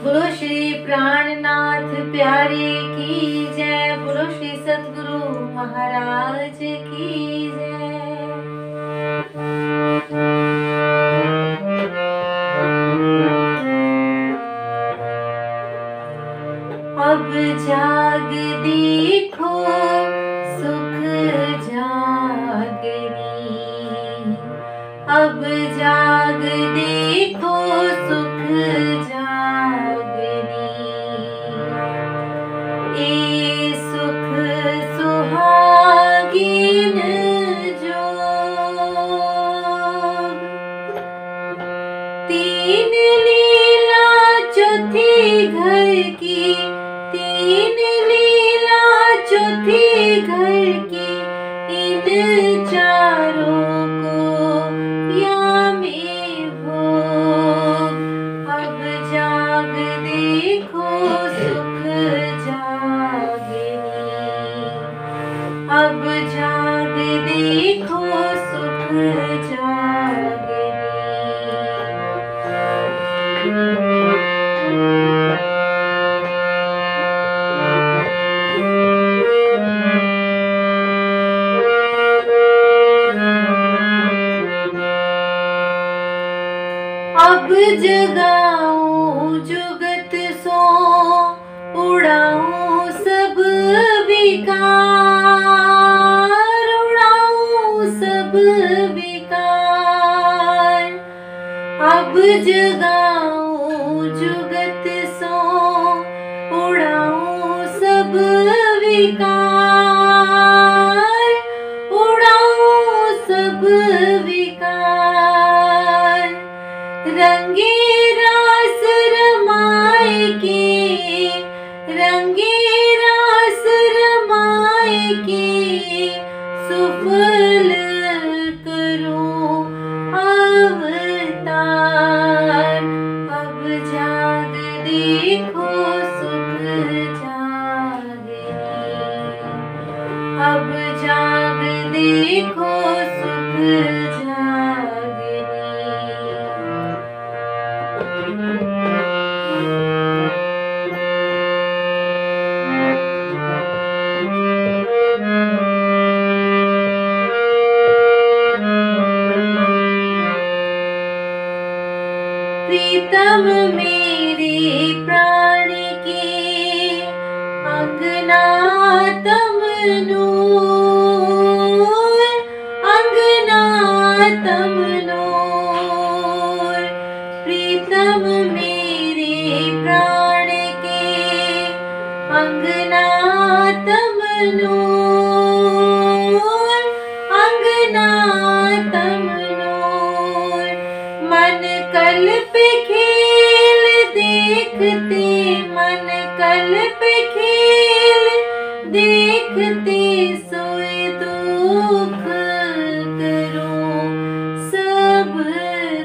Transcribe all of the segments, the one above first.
बोलो श्री प्राणनाथ प्यारे की जय। बोलो श्री सतगुरु महाराज की जय। अब जाग देखो सुख जागनी, अब जाग देखो सुख जागनी। ए सुख सुहागिन जोग, तीन लीला चौथी घर की, तीन लीला चौथी घर की। इन चारों को यामी भोग, अब जाग देखो सुख जागनी, अब जाग देखो सुख जागनी। अब जगाऊं जुगत सो, उड़ाऊं सब विकार, उड़ाऊं सब विकार। अब जगाऊं जुगत सो, उड़ाऊं सब विकार, उड़ाऊं सब विकार। रंगे रास रमाए के, रंगे रास रमाए के। सुफल करूं अवतार, अब जाग देखो सुख जागनी, अब जाग देखो सुख जागनी। प्रीतम मेरे प्राण के अंगना तमनूर, अंगना तमनूर। प्रीतम मेरे प्राण के अंगना तमनूर, अंगना तमनूर। मन कल पे खेल देखते, मन कल पे खेल देखते। सोए दुख करूं सब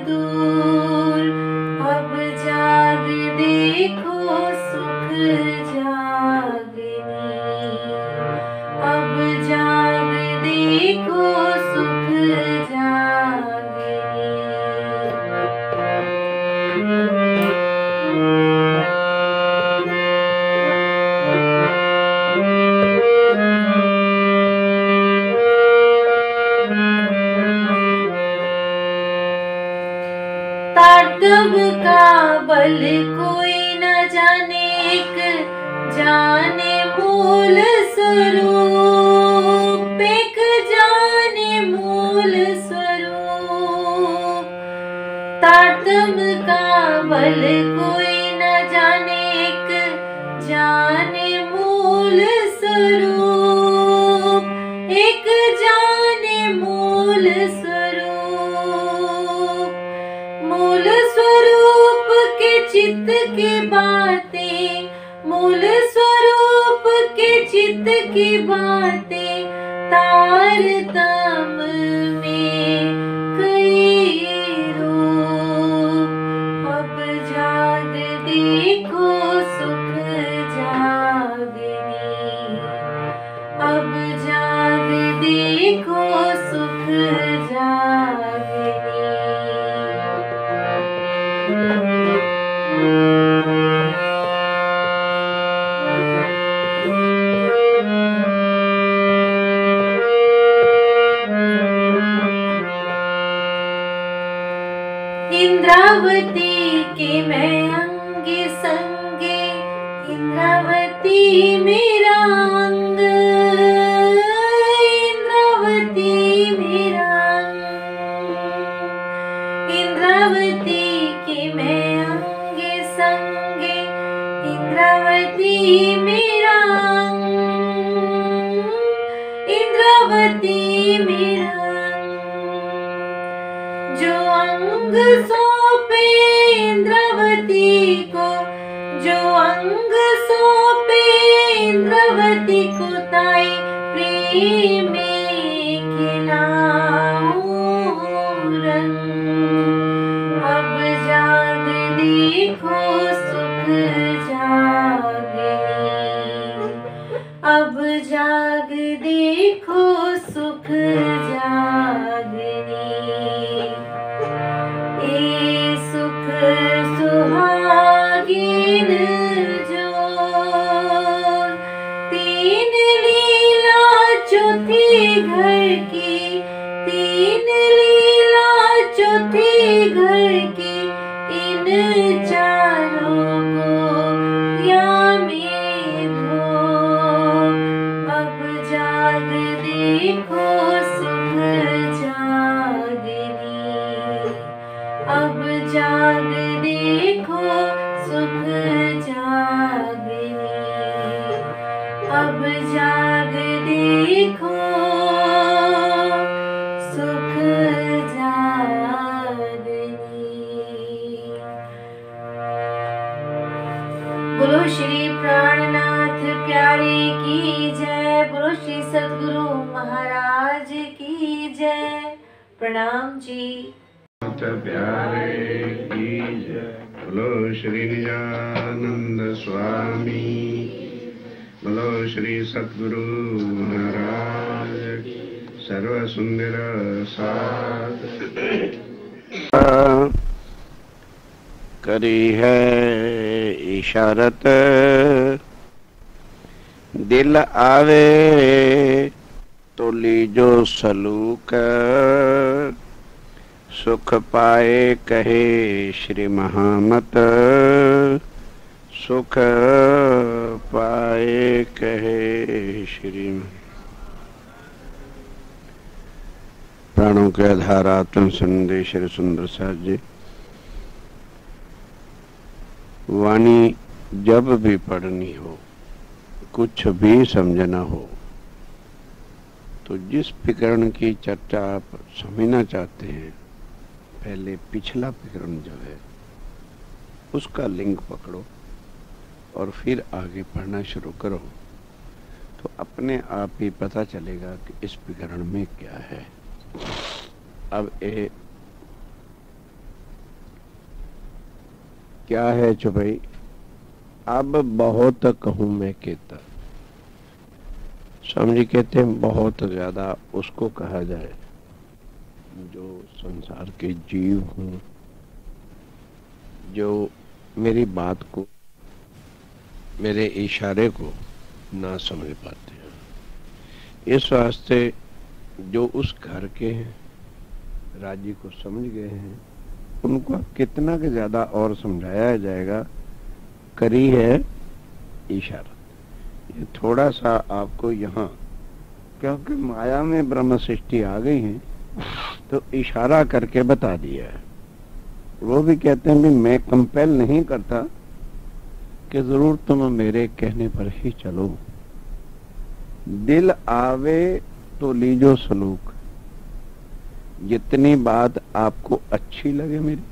दूर, अब जाग देखो सुख जागनी, अब जाग देखो सुख जागनी। तारतब का बल कोई न जाने, एक जाने मूल स्वरूप, एक जाने मूल स्वरूप। तारतब का बल कोई न जाने, एक जाने मूल स्वरूप, एक जाने मूल स्वरूप। मूल स्वरूप के चित्त की बातें, मूल स्वरूप के चित्त की बातें। तारतम में कई रूप, अब जाग देखो सुख जागनी, अब जाग देखो सुख जागनी। इंद्रावती के मैं अंगे संगे, इंद्रावती मेरा अंग, इंद्रावती मेरा अंग। इंद्रावती के मैं अंगे संगे, इंद्रावती मेरा अंग, इंद्रावती मेरा अंग। जो अंग सौंपे इंद्रावती को, जो अंग सौंपे इंद्रावती को, ताई प्रेम खिलाऊं रंग। अब जाग देखो सुख जागनी, अब जाग देखो सुख जागनी। ए सुख सुहागिन जो, तीन लीला चौथी घर की, तीन लीला चौथी घर की, इन चारों को या में धो। अब जाग देखो सुख जागनी, अब जाग देखो सुख जागनी, अब जाग देखो सुख जागनी। बोलो श्री प्राणनाथ प्यारे की जय, बोलो श्री सद्गुरु महाराज की जय। प्रणाम जी। प्यारे की जय। बोलो श्री निजानंद स्वामी, बोलो श्री सद्गुरु महाराज सर्व सुंदर साध। करी है इशारत दिल आवे तो लीजो सलूक, सुख पाए कहे श्री महामत, सुख पाए कहे श्री। प्राणों के आधार आत्म संदेश श्री सुंदर साथ जी। वाणी जब भी पढ़नी हो, कुछ भी समझना हो, तो जिस प्रकरण की चर्चा आप समझना चाहते हैं, पहले पिछला प्रकरण जो है उसका लिंक पकड़ो और फिर आगे पढ़ना शुरू करो, तो अपने आप ही पता चलेगा कि इस प्रकरण में क्या है। अब ये क्या है जो भाई, अब बहुत कहूं मैं कहता, स्वामी जी कहते हैं बहुत ज्यादा उसको कहा जाए जो संसार के जीव हों, जो मेरी बात को, मेरे इशारे को ना समझ पाते हैं। इस वास्ते जो उस घर के हैं, राज्य को समझ गए हैं, उनको कितना के ज्यादा और समझाया जाएगा। करी है इशारा, ये थोड़ा सा आपको यहाँ, क्योंकि माया में ब्रह्म सृष्टि आ गई है, तो इशारा करके बता दिया है। वो भी कहते हैं भी मैं कंपेल नहीं करता कि जरूर तुम मेरे कहने पर ही चलो। दिल आवे तो लीजो सलूक, जितनी बात आपको अच्छी लगे मेरी,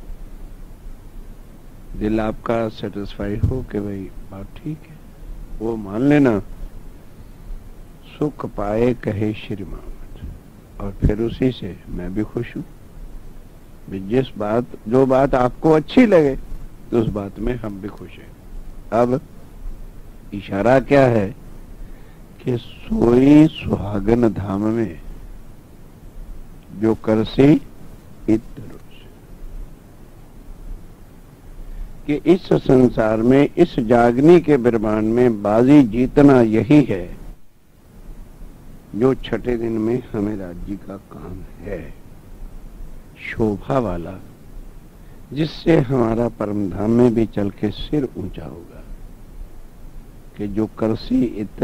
दिल आपका सेटिस्फाई हो कि भाई बात ठीक है, वो मान लेना। सुख पाए कहे श्री महामत, और फिर उसी से मैं भी खुश हूं। जिस बात, जो बात आपको अच्छी लगे, तो उस बात में हम भी खुश हैं। अब इशारा क्या है कि सोई सुहागन धाम में जो करसी इत्र, कि इस संसार में, इस जागनी के बिरबान में बाजी जीतना यही है जो छठे दिन में हमें राज्य का काम है। शोभा वाला जिससे हमारा परम धाम में भी चल के सिर ऊंचा होगा कि जो करसी इत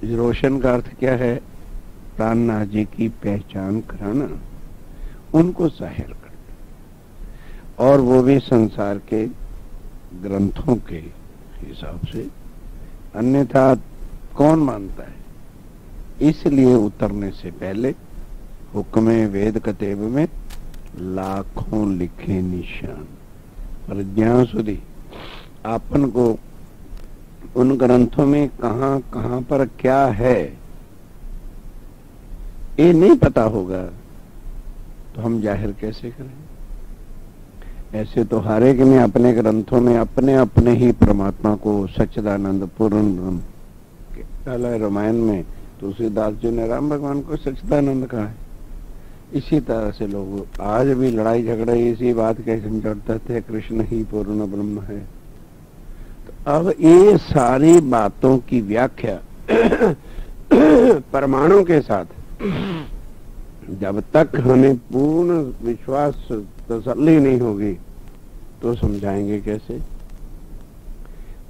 रोशन का अर्थ क्या है? प्राणनाथ जी की पहचान कराना, उनको जाहिर करना, और वो भी संसार के ग्रंथों के हिसाब से, अन्यथा कौन मानता है? इसलिए उतरने से पहले हुक्मे वेद कतेब में लाखों लिखे निशान, पर ज्ञान सुधी आपन को उन ग्रंथों में कहां कहां पर क्या है ये नहीं पता होगा तो हम जाहिर कैसे करें? ऐसे तो हर एक ने अपने ग्रंथों में अपने अपने ही परमात्मा को सच्चिदानंद पूर्ण ब्रह्म, रामायण में तुलसीदास जी ने राम भगवान को सच्चिदानंद कहा है। इसी तरह से लोग आज भी लड़ाई झगड़े इसी बात के समझौते थे, कृष्ण ही पूर्ण ब्रह्म है। तो अब ये सारी बातों की व्याख्या प्रमाणों के साथ जब तक हमें पूर्ण विश्वास तसल्ली नहीं होगी तो समझाएंगे कैसे?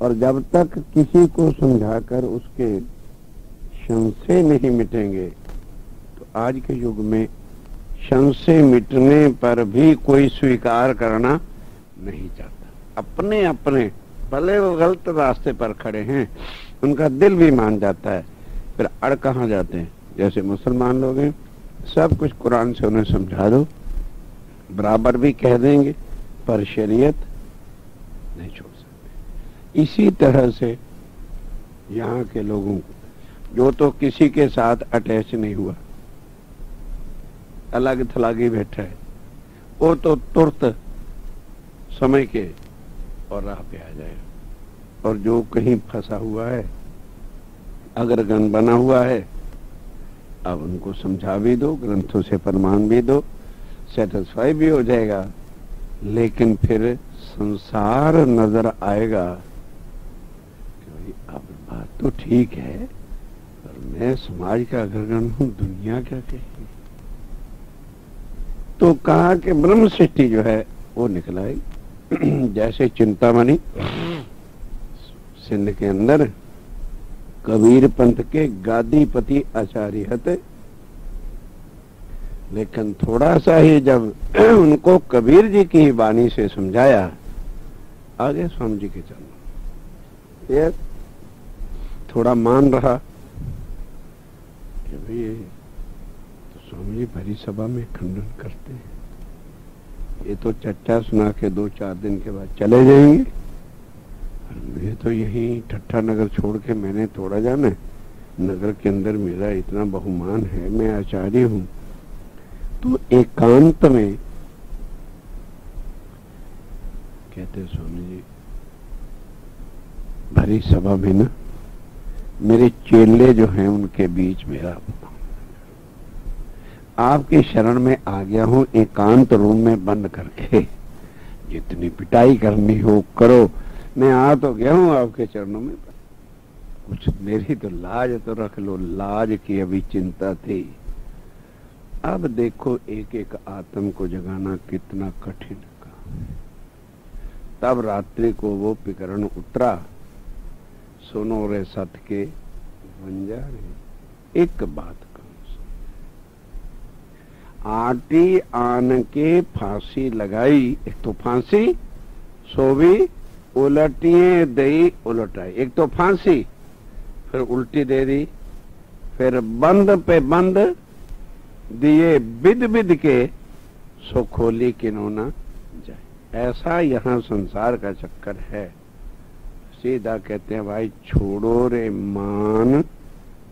और जब तक किसी को समझाकर उसके संशय नहीं मिटेंगे तो आज के युग में संशय मिटने पर भी कोई स्वीकार करना नहीं चाहता। अपने अपने भले वो गलत रास्ते पर खड़े हैं, उनका दिल भी मान जाता है, फिर अड़ कहाँ जाते हैं? जैसे मुसलमान लोग हैं, सब कुछ कुरान से उन्हें समझा दो, बराबर भी कह देंगे, पर शरीयत नहीं छोड़ सकते। इसी तरह से यहाँ के लोगों को जो तो किसी के साथ अटैच नहीं हुआ, अलग थलागी बैठा है, वो तो तुरंत समय के और राह पे आ जाएगा। और जो कहीं फंसा हुआ है, अग्रगण बना हुआ है, अब उनको समझा भी दो, ग्रंथों से प्रमाण भी दो, सेटिस्फाई भी हो जाएगा, लेकिन फिर संसार नजर आएगा कि भाई अब बात तो ठीक है, पर मैं समाज का अग्रगण हूं, दुनिया क्या कहेगी? तो कहा कि ब्रह्म सृष्टि जो है वो निकल आई। जैसे चिंतामणि सिंध के अंदर कबीर पंथ के गादीपति आचार्य हते, लेकिन थोड़ा सा ही जब उनको कबीर जी की वाणी से समझाया, आगे स्वामी जी के चरणों ये थोड़ा मान रहा कि भाई तो स्वामी जी भरी सभा में खंडन करते हैं, ये तो चर्चा सुना के 2-4 दिन के बाद चले जाएंगे, मैं तो यही ठट्ठा नगर छोड़ के मैंने थोड़ा जाना है, नगर के अंदर मेरा इतना बहुमान है, मैं आचार्य हूं। तो एकांत में कहते स्वामी जी भरी सभा में ना मेरे चेले जो हैं उनके बीच मेरा आपकी शरण में आ गया हूं, एकांत रूम में बंद करके, जितनी पिटाई करनी हो करो, मैं आ तो गया हूं आपके चरणों में, कुछ मेरी तो लाज तो रख लो, लाज की अभी चिंता थी। अब देखो एक एक आत्म को जगाना कितना कठिन काम है। तब रात्रि को वो पिकरण उतरा, सुनो रे सत के बंजारे, एक बात आटी आन के फांसी लगाई, एक तो फांसी सो भी उलटिए दई उलटाई, एक तो फांसी फिर उल्टी दे दी, फिर बंद पे बंद दिए बिद बिद के सो खोली किनोना जाए। ऐसा यहाँ संसार का चक्कर है। सीधा कहते हैं भाई छोड़ो रे मान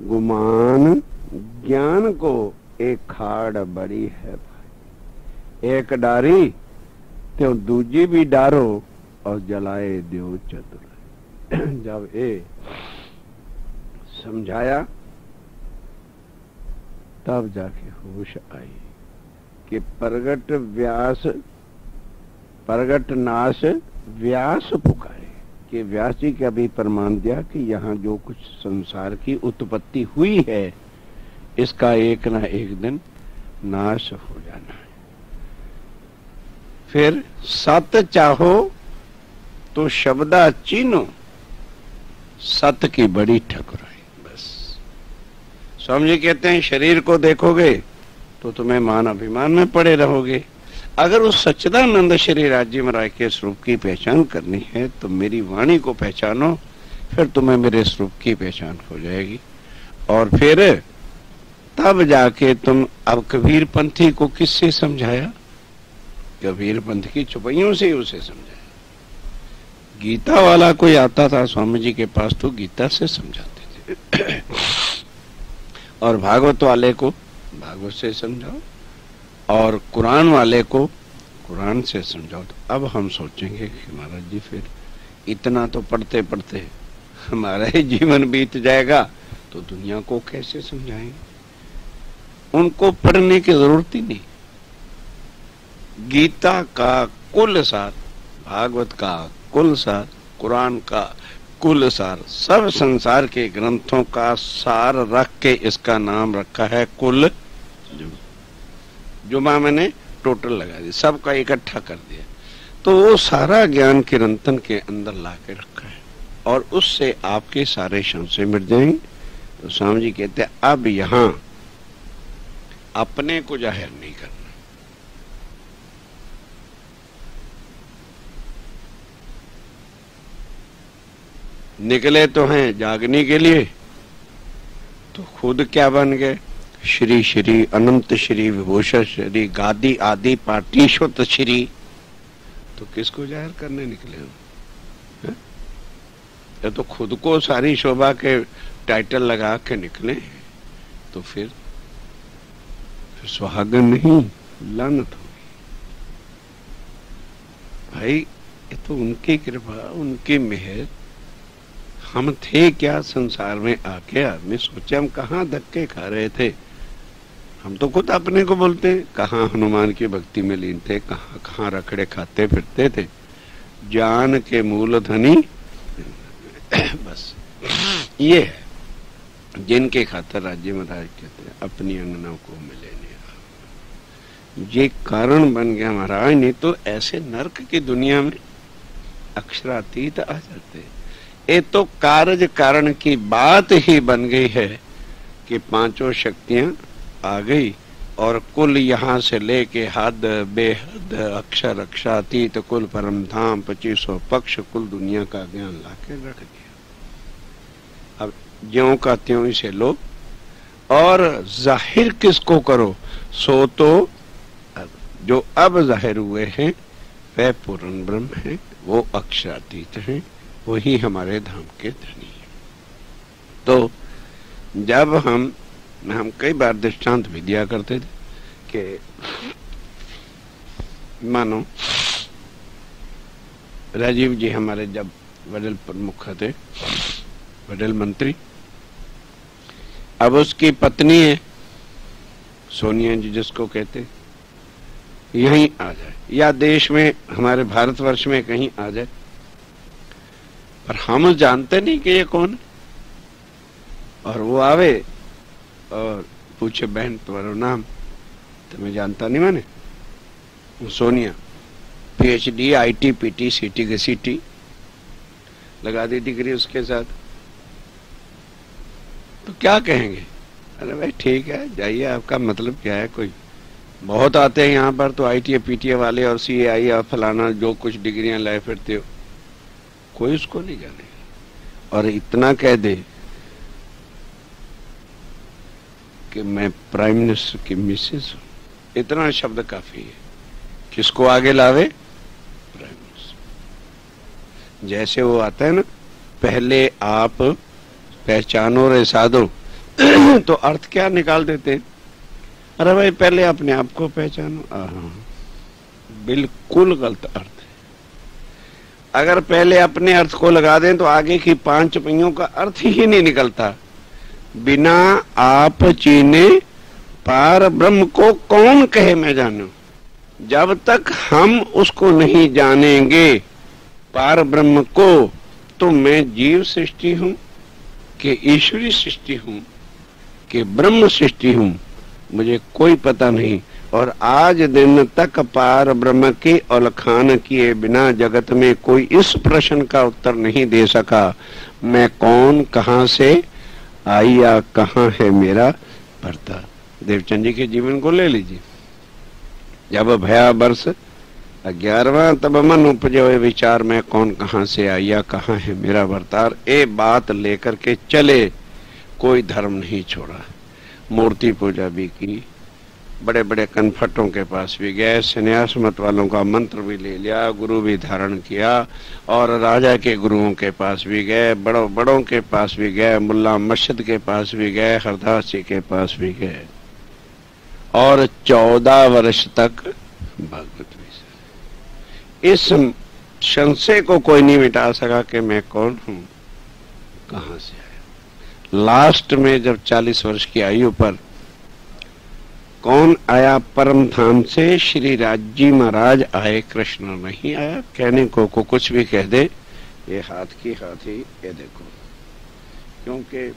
गुमान, ज्ञान को एक खाड़ बड़ी है भाई, एक डारी तो दूजी भी डारो और जलाए दो चतुर। जब ये समझाया तब जाके होश आई कि प्रगट नाश व्यास पुकारे, कि व्यास जी का भी प्रमाण दिया कि यहाँ जो कुछ संसार की उत्पत्ति हुई है इसका एक ना एक दिन नाश हो जाना है। फिर सत चाहो तो शब्दा चीनो, सत की बड़ी ठकुराई। बस स्वामी जी कहते हैं शरीर को देखोगे तो तुम्हें मान अभिमान में पड़े रहोगे। अगर उस सच्चिदानंद श्री राज्य महाराज के स्वरूप की पहचान करनी है तो मेरी वाणी को पहचानो, फिर तुम्हें मेरे स्वरूप की पहचान हो जाएगी। और फिर तब जाके तुम, अब कबीर पंथी को किससे समझाया? कबीर पंथ की चुपैयों से ही उसे समझाया। गीता वाला कोई आता था स्वामी जी के पास तो गीता से समझाते थे और भागवत वाले को भागवत से समझाओ और कुरान वाले को कुरान से समझाओ। तो अब हम सोचेंगे कि महाराज जी फिर इतना तो पढ़ते पढ़ते हमारा ही जीवन बीत जाएगा तो दुनिया को कैसे समझाएंगे? उनको पढ़ने की जरूरत ही नहीं। गीता का कुल सार, भागवत का कुल सार, कुरान का कुल सार, सब संसार के ग्रंथों का सार रख के इसका नाम रखा है कुल जुमा। मैंने टोटल लगा दी, सबका इकट्ठा कर दिया। तो वो सारा ज्ञान किरंतन के अंदर ला के रखा है और उससे आपके सारे संशय मिट जाएंगे। तो स्वामी जी कहते हैं अब यहां अपने को जाहिर नहीं करना। निकले तो हैं जागने के लिए, तो खुद क्या बन गए? श्री श्री अनंत श्री विभूषण श्री गादी आदि पाटीश्वत श्री। तो किसको जाहिर करने निकले हो? ये तो खुद को सारी शोभा के टाइटल लगा के निकले, तो फिर सुहागन नहीं लानत होगी। भाई ये तो उनकी कृपा, उनकी मेहर। हम थे क्या संसार में आके? आदमी सोचे हम कहाँ धक्के खा रहे थे। हम तो खुद अपने को बोलते हैं कहाँ हनुमान की भक्ति में लीन थे, कहाँ कहाँ रखड़े खाते फिरते थे। जान के मूल धनी बस ये है जिनके खातर राज्य महाराज कहते हैं अपनी अंगना को मिले नहीं। ये कारण बन गया महाराज, नहीं तो ऐसे नरक की दुनिया में अक्षरातीत आ जाते। ये तो कार्य कारण की बात ही बन गई है कि पांचों शक्तियां आ गई और कुल यहाँ से लेके हद बेहद अक्षर अक्षरातीत कुल परम धाम 2500 पक्ष कुल दुनिया का ज्ञान लाके रख दिया। अब ज्यों का त्यों इसे लो और जाहिर किसको करो? सो तो जो अब जाहिर हुए हैं वह पूर्ण ब्रह्म है, वो अक्षरातीत है, वही हमारे धाम के धनी है। तो जब हम कई बार दृष्टांत भी दिया करते थे कि मानो राजीव जी हमारे जब वडल प्रमुख थे, वडल मंत्री, अब उसकी पत्नी है सोनिया जी जिसको कहते, यहीं आ जाए या देश में हमारे भारतवर्ष में कहीं आ जाए, पर हम जानते नहीं कि ये कौन है। और वो आवे और पूछे बहन तुम्हारा नाम? तो मैं जानता नहीं। मैंने Sonia PhD IT PT CT घसीटी लगा दी डिग्री उसके साथ, तो क्या कहेंगे? अरे भाई ठीक है जाइए, आपका मतलब क्या है? कोई बहुत आते हैं यहाँ पर तो IT PTA वाले और CAI और फलाना जो कुछ डिग्रियां लाए फिरते हो, कोई उसको नहीं जाने। और इतना कह दे कि मैं प्राइम मिनिस्टर की मिसेस हूं, इतना शब्द काफी है। किसको आगे लावे? Prime minister. जैसे वो आता है ना, पहले आप पहचानो रे साधो तो अर्थ क्या निकाल देते हैं? अरे भाई पहले अपने आप को पहचानो। बिल्कुल गलत अर्थ है। अगर पहले अपने अर्थ को लगा दें तो आगे की 5 पहियों का अर्थ ही नहीं निकलता। बिना आप चीने पार ब्रह्म को कौन कहे मैं जानू? जब तक हम उसको नहीं जानेंगे पार ब्रह्म को, तो मैं जीव सृष्टि हूं कि ईश्वरी सृष्टि हूं कि ब्रह्म सृष्टि हूं, मुझे कोई पता नहीं। और आज दिन तक पार ब्रह्म के उल्खान किए बिना जगत में कोई इस प्रश्न का उत्तर नहीं दे सका, मैं कौन, कहां से आई या कहां है मेरा भरता। देवचंद जी के जीवन को ले लीजिए। जब भया वर्ष 11वां तब मन उपजो विचार, मैं कौन, कहां से आई या कहां है मेरा भरतार। ये बात लेकर के चले, कोई धर्म नहीं छोड़ा। मूर्ति पूजा भी की, बड़े बड़े कनफटों के पास भी गए, संन्यास मत वालों का मंत्र भी ले लिया, गुरु भी धारण किया, और राजा के गुरुओं के पास भी गए, बड़ों के पास भी गए, मुल्ला मस्जिद के पास भी गए, हरदास जी के पास भी गए, और 14 वर्ष तक भागवत भी। इस संशय को कोई नहीं मिटा सका कि मैं कौन हूं, कहां से आया। लास्ट में जब 40 वर्ष की आयु पर कौन आया परम धाम से, श्री राजी महाराज आए, कृष्ण नहीं आया। कहने को कुछ भी कह दे, ये हाथ की हाथी, ये देखो। क्योंकि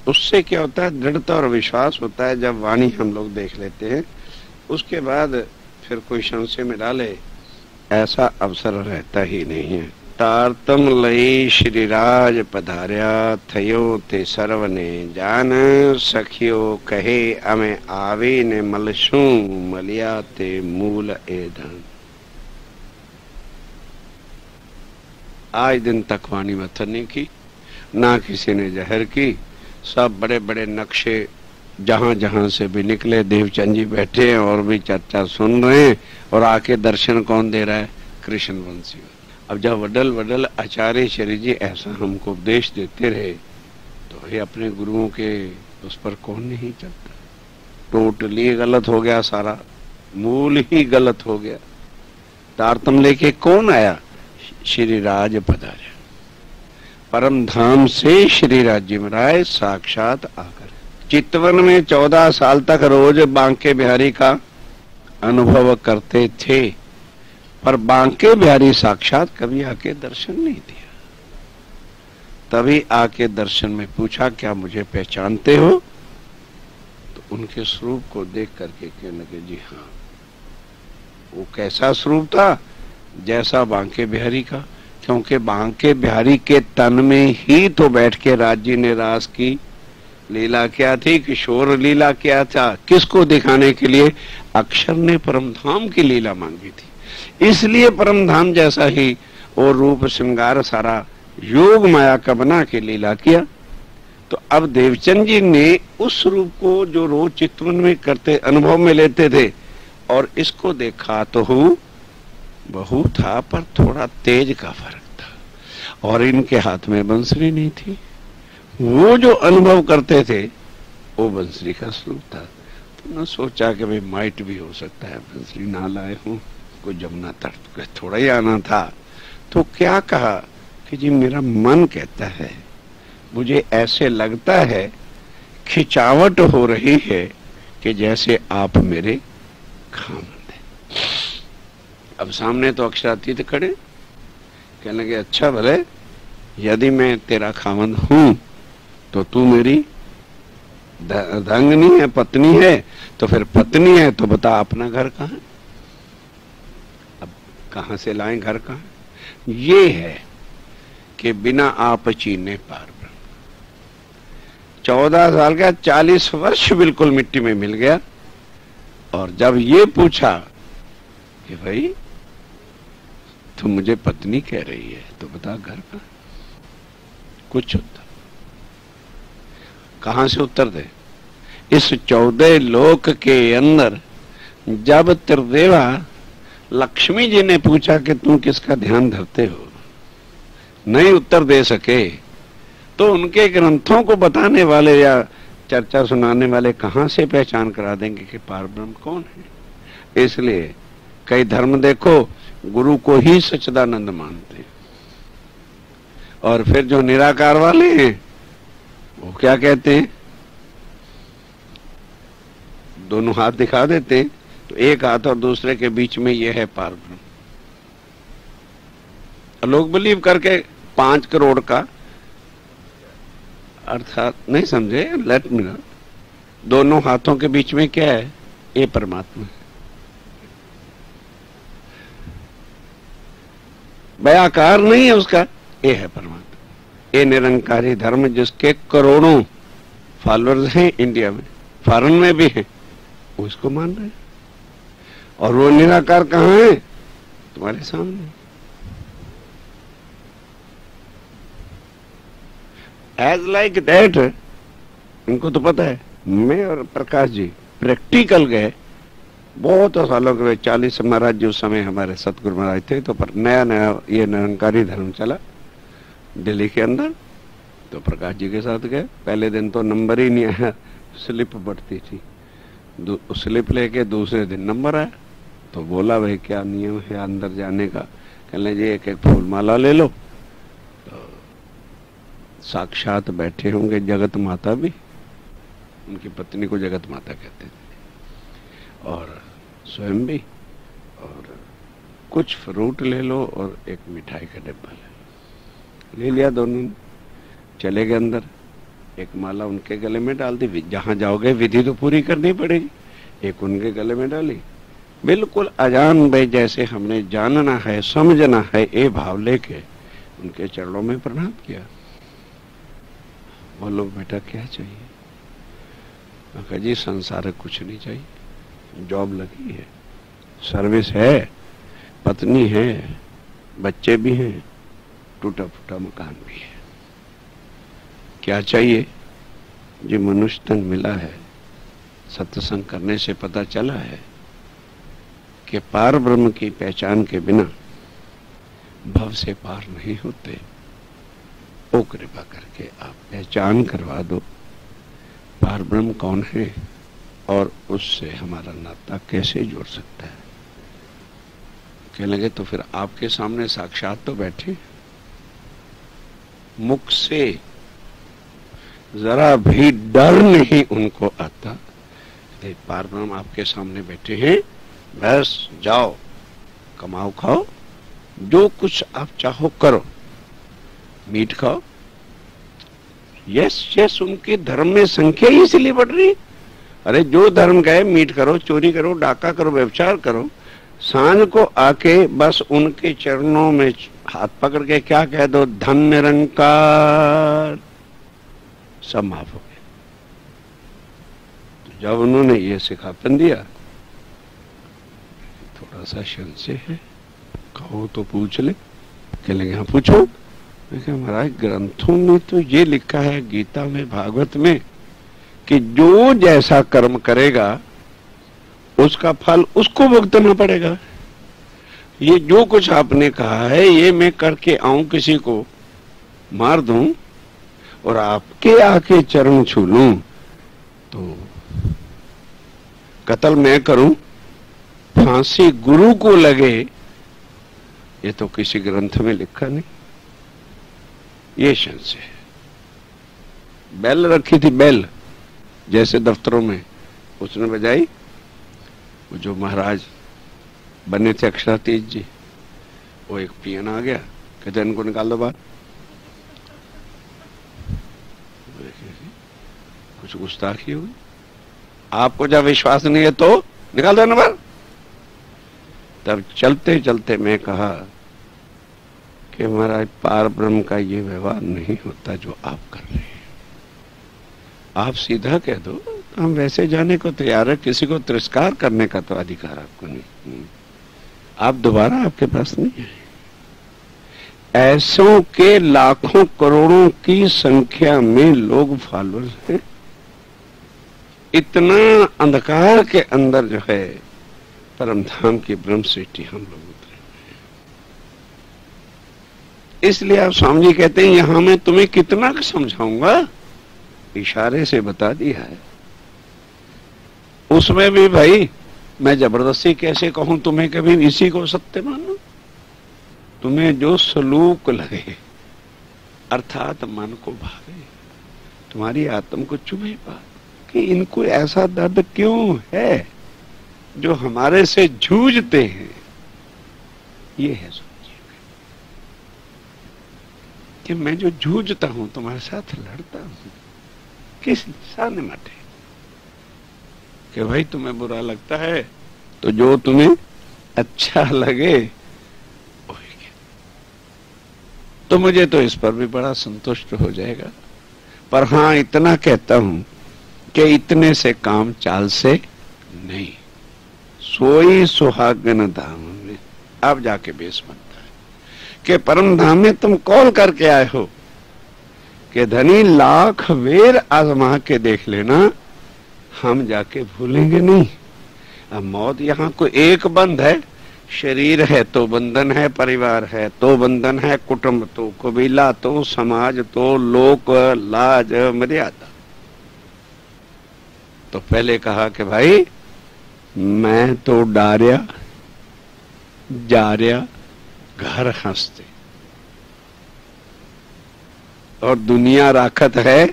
उससे क्या होता है, दृढ़ता और विश्वास होता है। जब वाणी हम लोग देख लेते हैं, उसके बाद फिर कोई संशय में डाले, ऐसा अवसर रहता ही नहीं है। तारतम लई श्री राज पधार्या, थयो ते सर्व ने जान, सखियो कहे अमे आवे ने मलसू, मलिया ते मूल एधन। आज दिन तक वाणी मथन नहीं की, ना किसी ने जहर की। सब बड़े बड़े नक्शे जहां जहां से भी निकले, देवचंद जी बैठे हैं और भी चर्चा सुन रहे हैं, और आके दर्शन कौन दे रहा है, कृष्ण वंशी। अब जब वडल आचार्य श्री जी ऐसा हमको उपदेश देते रहे, तो ये अपने गुरुओं के उस पर कौन नहीं चलता। टोटली गलत हो गया, सारा मूल ही गलत हो गया। तारतम लेके कौन आया, श्री राज पधार्या, परम धाम से श्री राजी महाराज साक्षात आकर चितवन में 14 साल तक रोज बांके बिहारी का अनुभव करते थे, पर बांके बिहारी साक्षात कभी आके दर्शन नहीं दिया। तभी आके दर्शन में पूछा, क्या मुझे पहचानते हो? तो उनके स्वरूप को देख करके कहने लगे, जी हाँ। वो कैसा स्वरूप था, जैसा बांके बिहारी का। क्योंकि बांके बिहारी के तन में ही तो बैठ के राजी ने रास की लीला क्या थी, किशोर लीला क्या था, किसको दिखाने के लिए, अक्षर ने परमधाम की लीला मांगी थी। इसलिए परमधाम जैसा ही वो रूप श्रृंगार सारा योग माया का बना के लीला किया। तो अब देवचंद जी ने उस रूप को जो रोज चितवन में करते, अनुभव में लेते थे, और इसको देखा तो बहु था, पर थोड़ा तेज का फर्क था, और इनके हाथ में बंसरी नहीं थी। वो जो अनुभव करते थे वो बंसरी का स्वरूप था। तो मैं सोचा कि भाई माइट भी हो सकता है, बंसरी ना लाए हूं, कोई जमुना तट पे थोड़ा ही आना था। तो क्या कहा कि जी मेरा मन कहता है, मुझे ऐसे लगता है, खिंचावट हो रही है कि जैसे आप मेरे खामंद हैं। अब सामने तो अक्षरातीत खड़े, कहने लगे, अच्छा भले यदि मैं तेरा खामंद हूं तो तू मेरी धंगनी है, पत्नी है। तो फिर पत्नी है तो बता अपना घर कहां है? अब कहां से लाएं घर कहां? ये है कि बिना आप चीने पार ब्रह्म। 14 साल का 40 वर्ष बिल्कुल मिट्टी में मिल गया। और जब ये पूछा कि भाई तुम मुझे पत्नी कह रही है तो बता घर कहां? कुछ उत्तर कहां से उत्तर दे? इस 14 लोक के अंदर जब त्रिदेवा लक्ष्मी जी ने पूछा कि तुम किसका ध्यान धरते हो, नहीं उत्तर दे सके, तो उनके ग्रंथों को बताने वाले या चर्चा सुनाने वाले कहां से पहचान करा देंगे कि पारब्रह्म कौन है? इसलिए कई धर्म देखो गुरु को ही सच्चिदानंद मानते हैं, और फिर जो निराकार वाले हैं वो क्या कहते हैं, दोनों हाथ दिखा देते हैं, तो एक हाथ और दूसरे के बीच में ये है पारब्रह्म। लोग बिलीव करके 5 करोड़ का अर्थात नहीं समझे, लेट मी नो, दोनों हाथों के बीच में क्या है? ये परमात्मा है। व्याकार नहीं है उसका, ये है परमात्मा। ये निरंकारी धर्म जिसके करोड़ों फॉलोअर्स हैं इंडिया में, फॉरेन में भी हैं, वो इसको मान रहे हैं। और वो निराकार कहाँ है? तुम्हारे सामने। एज लाइक दैट, इनको तो पता है। मैं और प्रकाश जी प्रैक्टिकल गए बहुत सालों के, 40 महाराज जो समय हमारे सतगुरु महाराज थे, तो पर नया नया ये निरंकारी धर्म चला दिल्ली के अंदर, तो प्रकाश जी के साथ गए। पहले दिन तो नंबर ही नहीं आया, स्लिप बढ़ती थी। स्लिप लेके दूसरे दिन नंबर आया, तो बोला भाई क्या नियम है अंदर जाने का? कहने जी एक एक फूल माला ले लो। तो साक्षात बैठे होंगे जगत माता भी, उनकी पत्नी को जगत माता कहते थे, और स्वयं भी, और कुछ फ्रूट ले लो और एक मिठाई का डिब्बा ले लिया। दोनों ने चले गए अंदर, एक माला उनके गले में डाल दी। जहां जाओगे विधि तो पूरी करनी पड़ेगी, एक उनके गले में डाली। बिल्कुल अजान भाई जैसे हमने जानना है समझना है, ये भाव लेके उनके चरणों में प्रणाम किया। बोलो बेटा क्या चाहिए? मैं कहा जी संसार कुछ नहीं चाहिए, जॉब लगी है, सर्विस है, पत्नी है, बच्चे भी हैं, टूटा फूटा मकान भी है। क्या चाहिए? जी मनुष्य तन मिला है, सत्संग करने से पता चला है कि पार ब्रह्म की पहचान के बिना भव से पार नहीं होते। ओ कृपा करके आप पहचान करवा दो पार ब्रह्म कौन है और उससे हमारा नाता कैसे जुड़ सकता है। कहने लगे तो फिर आपके सामने साक्षात तो बैठे, मुख से जरा भी डर नहीं उनको आता। पार ब्रह्म आपके सामने बैठे हैं, बस जाओ कमाओ खाओ, जो कुछ आप चाहो करो, मीट खाओ। यस यस, उनके धर्म में संख्या ही इसलिए बढ़ रही। अरे जो धर्म गए, मीट करो, चोरी करो, डाका करो, व्यभिचार करो, सांझ को आके बस उनके चरणों में हाथ पकड़ के क्या कह दो, धन निरंकार, सब माफ हो गया। तो जब उन्होंने ये सिखापन दिया, थोड़ा सा संशय है, कहो तो पूछ ले। कह लेंगे हाँ पूछो। महाराज ग्रंथों में तो ये लिखा है, गीता में, भागवत में, कि जो जैसा कर्म करेगा उसका फल उसको भुगतना पड़ेगा। ये जो कुछ आपने कहा है, ये मैं करके आऊं, किसी को मार दूं और आपके आके चरण छू लूं, तो कत्ल मैं करूं, फांसी गुरु को लगे, ये तो किसी ग्रंथ में लिखा नहीं। ये संशय है। बेल रखी थी, बेल जैसे दफ्तरों में, उसने बजाई, वो जो महाराज बने थे अक्षरातीत जी, वो एक पियन आ गया, कहते इनको निकाल दो बाहर। कुछ गुस्ताखी हुई। आपको जब विश्वास नहीं है तो निकाल दो ना बाहर। तब चलते चलते मैं कहा कि महाराज पार ब्रह्म का ये व्यवहार नहीं होता जो आप कर रहे हैं। आप सीधा कह दो तो हम वैसे जाने को तैयार है, किसी को तिरस्कार करने का तो अधिकार आपको नहीं। आप दोबारा आपके पास नहीं है। ऐसों के लाखों करोड़ों की संख्या में लोग फॉलोअर्स हैं। इतना अंधकार के अंदर जो है परम धाम की ब्रह्म सृष्टि हम लोग उतरे। इसलिए आप स्वामी जी कहते हैं यहां मैं तुम्हें कितना समझाऊंगा, इशारे से बता दिया है। उसमें भी भाई मैं जबरदस्ती कैसे कहूं तुम्हें, कभी इसी को सत्य मानो, तुम्हें जो सलूक लगे, अर्थात मन को भावे, तुम्हारी आत्म को चुभे बात कि इनको ऐसा दर्द क्यों है जो हमारे से जूझते हैं। ये है सोचिए कि मैं जो जूझता हूं, तुम्हारे साथ लड़ता हूं, किस शान मटे, कि भाई तुम्हें बुरा लगता है तो जो तुम्हें अच्छा लगे वही, तो मुझे तो इस पर भी बड़ा संतुष्ट हो जाएगा। पर हाँ इतना कहता हूं कि इतने से काम चाल से नहीं, सोई सुहागन धाम में अब जाके बेस बनता है कि परम धाम में तुम कॉल करके आए हो कि धनी लाख वेर आजमा के देख लेना, हम जाके भूलेंगे नहीं। अब मौत यहाँ को एक बंध है, शरीर है तो बंधन है, परिवार है तो बंधन है, कुटुंब तो कबीला तो समाज तो लोक लाज मर्यादा। तो पहले कहा कि भाई मैं तो डार्या जा रहा घर हंसते, और दुनिया राखत है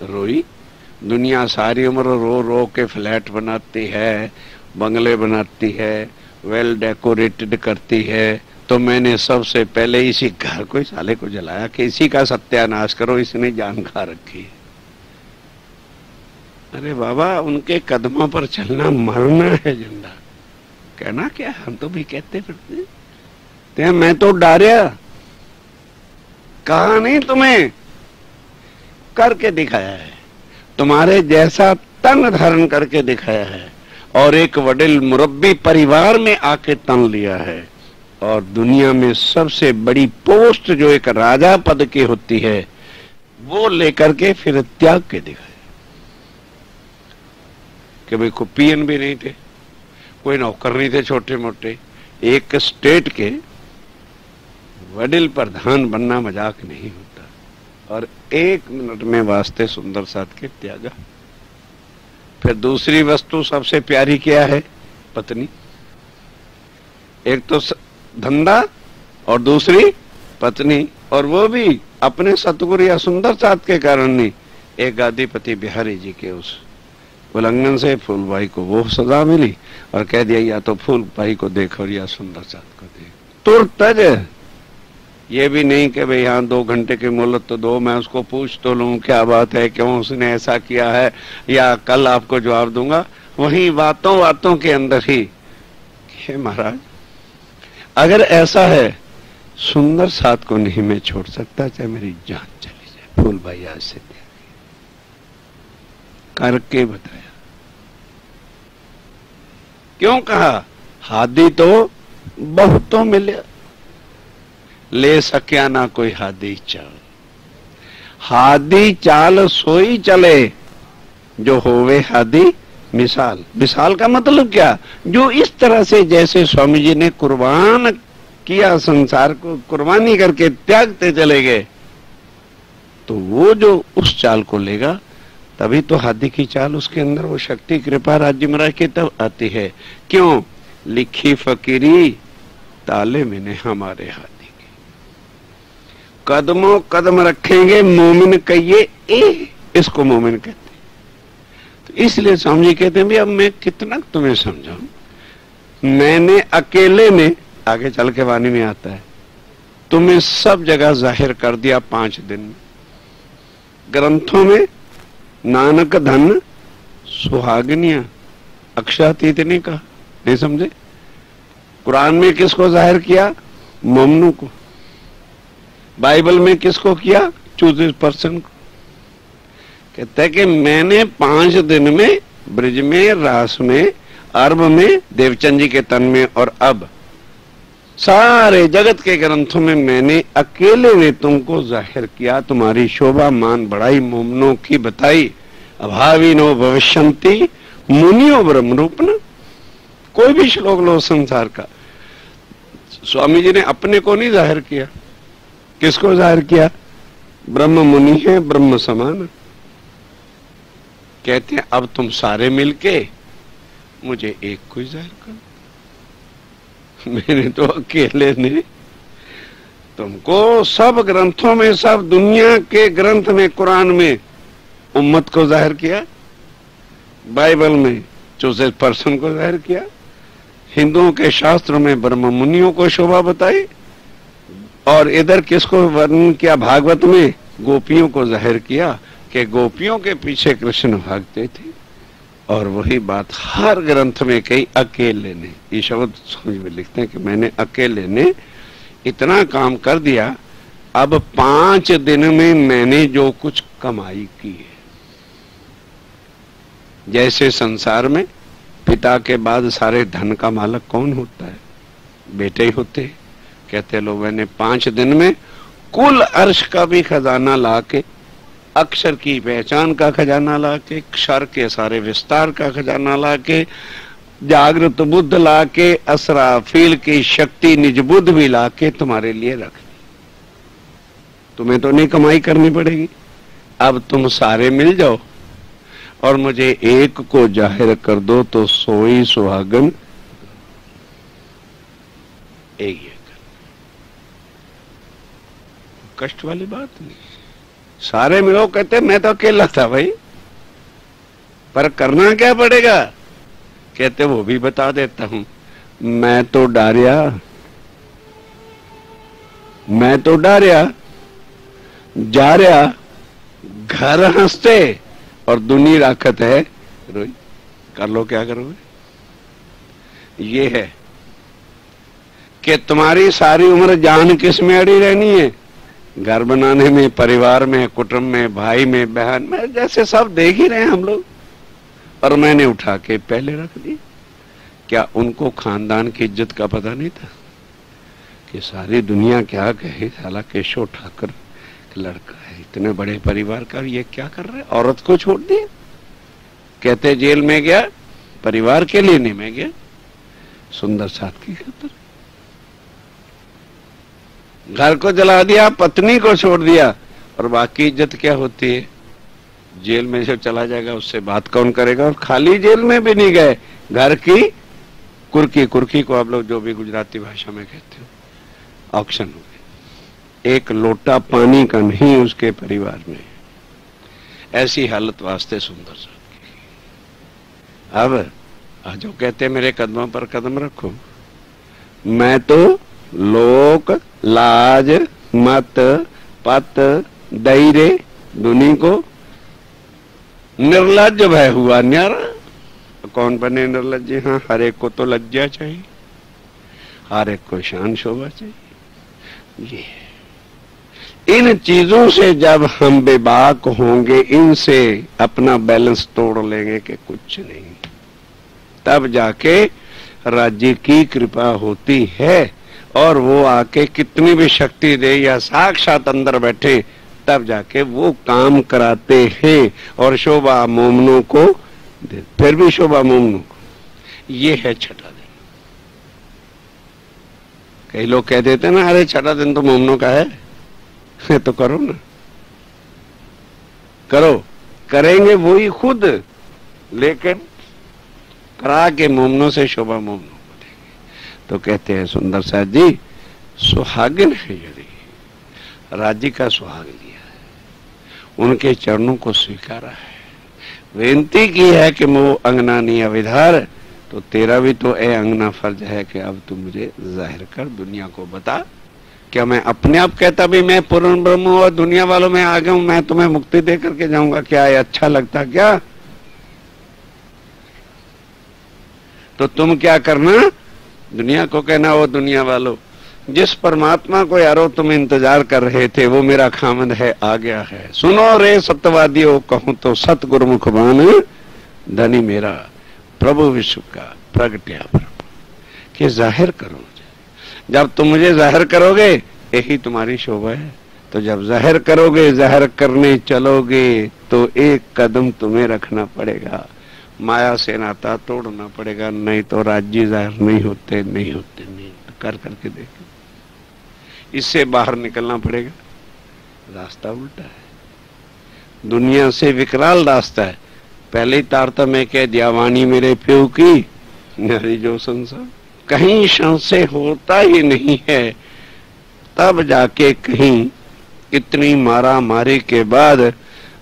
रोई। दुनिया सारी उम्र रो रो के फ्लैट बनाती है, बंगले बनाती है, वेल डेकोरेटेड करती है, तो मैंने सबसे पहले इसी घर को, इस साले को जलाया कि इसी का सत्यानाश करो, इसने जान खा रखी है। अरे बाबा उनके कदमों पर चलना मरना है जिंदा, कहना क्या, हम तो भी कहते फिरते ते मैं तो डार्या, कहा नहीं तुम्हें, करके दिखाया है, तुम्हारे जैसा तन धारण करके दिखाया है, और एक वडिल मुरब्बी परिवार में आके तन लिया है, और दुनिया में सबसे बड़ी पोस्ट जो एक राजा पद की होती है वो लेकर के फिर त्याग के दिखाया कि भाई कोई पीएन भी नहीं थे, कोई नौकर नहीं थे छोटे मोटे, एक स्टेट के वडिल प्रधान बनना मजाक नहीं होता, और 1 मिनट में वास्ते सुंदर साथ के त्यागा। फिर दूसरी वस्तु सबसे प्यारी क्या है, पत्नी। एक तो धंधा और दूसरी पत्नी, और वो भी अपने सतगुरु या सुंदर साथ के कारण नहीं, एक गादीपति बिहारी जी के उस उल्लंघन से फूलबाई को वो सजा मिली, और कह दिया या तो फूलबाई को देख और या सुंदर साथ को देख। तुरंत ये भी नहीं कि भाई यहाँ 2 घंटे की मोहलत तो दो, मैं उसको पूछ तो लूं क्या बात है, क्यों उसने ऐसा किया है, या कल आपको जवाब दूंगा। वही बातों बातों के अंदर ही हे महाराज अगर ऐसा है, सुंदर साथ को नहीं मैं छोड़ सकता, चाहे मेरी जान चली जाए। फूलबाई आज से करके बताया। क्यों कहा, हादी तो बहुतों मिले, ले सक्या ना कोई हादी चाल। हादी चाल सोई चले जो होवे हादी मिसाल। मिसाल का मतलब क्या, जो इस तरह से जैसे स्वामी जी ने कुर्बान किया, संसार को कुर्बानी करके त्यागते चले गए, तो वो जो उस चाल को लेगा तभी तो हादी की चाल उसके अंदर वो शक्ति कृपा राज्य महाराज की तब आती है। क्यों, लिखी फकीरी ताले में हमारे हादी की, कदमों कदम रखेंगे मोमिन कहिए ए, इसको मोमिन कहते हैं। तो इसलिए स्वामी जी कहते हैं भी अब मैं कितना तुम्हें समझाऊं, मैंने अकेले में, आगे चल के वाणी में आता है, तुम्हें सब जगह जाहिर कर दिया 5 दिन में। ग्रंथों में नानक धन सुहागनिया अक्षातीत ने कहा, नहीं समझे। कुरान में किसको जाहिर किया, मोमनों को। बाइबल में किसको किया, चूज पर्सन को। कहता है कि मैंने 5 दिन में ब्रिज में, रास में, अर्ब में, देवचंद जी के तन में, और अब सारे जगत के ग्रंथों में मैंने अकेले ने तुमको जाहिर किया, तुम्हारी शोभा मान बढ़ाई, मोमनों की बताई। अभावी नो भविष्यंति मुनियो ब्रह्म रूपन। कोई भी श्लोक लो संसार का, स्वामी जी ने अपने को नहीं जाहिर किया, किसको जाहिर किया, ब्रह्म मुनि है, ब्रह्म समान। कहते हैं अब तुम सारे मिलके मुझे एक को जाहिर करो। मैंने तो अकेले ने तुमको सब ग्रंथों में, सब दुनिया के ग्रंथ में, कुरान में उम्मत को जाहिर किया, बाइबल में चूजे पर्सन को जाहिर किया, हिंदुओं के शास्त्रों में ब्रह्म मुनियों को शोभा बताई, और इधर किसको वर्णन किया, भागवत में गोपियों को जाहिर किया कि गोपियों के पीछे कृष्ण भागते थे। और वही बात हर ग्रंथ में कही, अकेले ने, ये शब्द समझ में लिखते हैं कि मैंने अकेले ने इतना काम कर दिया, अब 5 दिन में मैंने जो कुछ कमाई की है। जैसे संसार में पिता के बाद सारे धन का मालक कौन होता है? बेटे ही होते हैं। कहते लोग मैंने 5 दिन में कुल अर्श का भी खजाना लाके, अक्षर की पहचान का खजाना लाके, क्षर के सारे विस्तार का खजाना लाके, जागृत बुद्ध लाके, असराफील की शक्ति निज बुद्ध भी लाके तुम्हारे लिए रख दी। तुम्हें तो नहीं कमाई करनी पड़ेगी, अब तुम सारे मिल जाओ और मुझे एक को जाहिर कर दो तो सोई सुहागन एक ही। कष्ट वाली बात नहीं, सारे मिलो। कहते मैं तो अकेला था भाई, पर करना क्या पड़ेगा? कहते वो भी बता देता हूं, मैं तो डारिया जा रहा, घर हंसते और दुनी राखत है रोई। कर लो, क्या करोगे? ये है कि तुम्हारी सारी उम्र जान किस में अड़ी रहनी है? घर बनाने में, परिवार में, कुटुंब में, भाई में, बहन में, जैसे सब देख ही रहे हैं हम लोग। और मैंने उठा के पहले रख दी। क्या उनको खानदान की इज्जत का पता नहीं था कि सारी दुनिया क्या कहे, साला केशव ठाकर लड़का है, इतने बड़े परिवार का, ये क्या कर रहा है? औरत को छोड़ दिया। कहते जेल में गया, परिवार के लिए नहीं, मैं गया सुंदर साथ की खातिर। घर को जला दिया, पत्नी को छोड़ दिया, और बाकी इज्जत क्या होती है? जेल में जो चला जाएगा उससे बात कौन करेगा? और खाली जेल में भी नहीं गए, घर की कुर्की को आप लोग जो भी गुजराती भाषा में कहते हो, ऑक्शन हो गए। एक लोटा पानी का नहीं उसके परिवार में। ऐसी हालत वास्ते सुंदर साथ की। अब जो कहते मेरे कदमों पर कदम रखो, मैं तो लोक लाज मत पत दैरे दुनी को निर्लज्ज भय हुआ न्यारा। कौन बने निर्लज्ज? हाँ, हर एक को तो लज्जा चाहिए, हर एक को शान शोभा चाहिए। ये इन चीजों से जब हम बेबाक होंगे, इनसे अपना बैलेंस तोड़ लेंगे कि कुछ नहीं, तब जाके राज्य की कृपा होती है। और वो आके कितनी भी शक्ति दे या साक्षात अंदर बैठे, तब जाके वो काम कराते हैं और शोभा मोमनों को दे। फिर भी शोभा मोमनों को, ये है छठा दिन। कई लोग कह देते ना, अरे छठा दिन तो मोमनों का है, तो करो ना, करो, करेंगे वो ही खुद, लेकिन करा के मोमनों से शोभा मोमनों। तो कहते हैं सुंदर साथ जी, सुहागिन है यदि राज्य का सुहाग लिया है, उनके चरणों को स्वीकारा है, विनती की है कि वो अंगना नहीं अविधार, तो तेरा भी तो ए अंगना फर्ज है कि अब तू मुझे जाहिर कर, दुनिया को बता। क्या मैं अपने आप कहता भी मैं पूर्ण ब्रह्म हूं और दुनिया वालों में आ गया हूं, मैं तुम्हें मुक्ति दे करके जाऊंगा? क्या ये अच्छा लगता? क्या तो तुम क्या करना, दुनिया को कहना, वो दुनिया वालों, जिस परमात्मा को यारो तुम इंतजार कर रहे थे, वो मेरा खामद है, आ गया है। सुनो रे सत्यवादियों, कहूं तो सतगुरु मुखबान धनी मेरा, प्रभु विश्व का प्रगट्या प्रभु, कि जाहिर करो। जब तुम मुझे जाहिर करोगे, यही तुम्हारी शोभा है। तो जब जाहिर करोगे, जाहिर करने चलोगे, तो एक कदम तुम्हें रखना पड़ेगा, माया से नाता तोड़ना पड़ेगा, नहीं तो राज्य जाहिर नहीं होते। तो कर करके देखो, इससे बाहर निकलना पड़ेगा। रास्ता उल्टा है, दुनिया से विकराल रास्ता है। पहले ही तारता मैं कह दिया, वाणी मेरे प्यो की नारी जो संसार, कहीं संशय होता ही नहीं है। तब जाके कहीं इतनी मारा मारी के बाद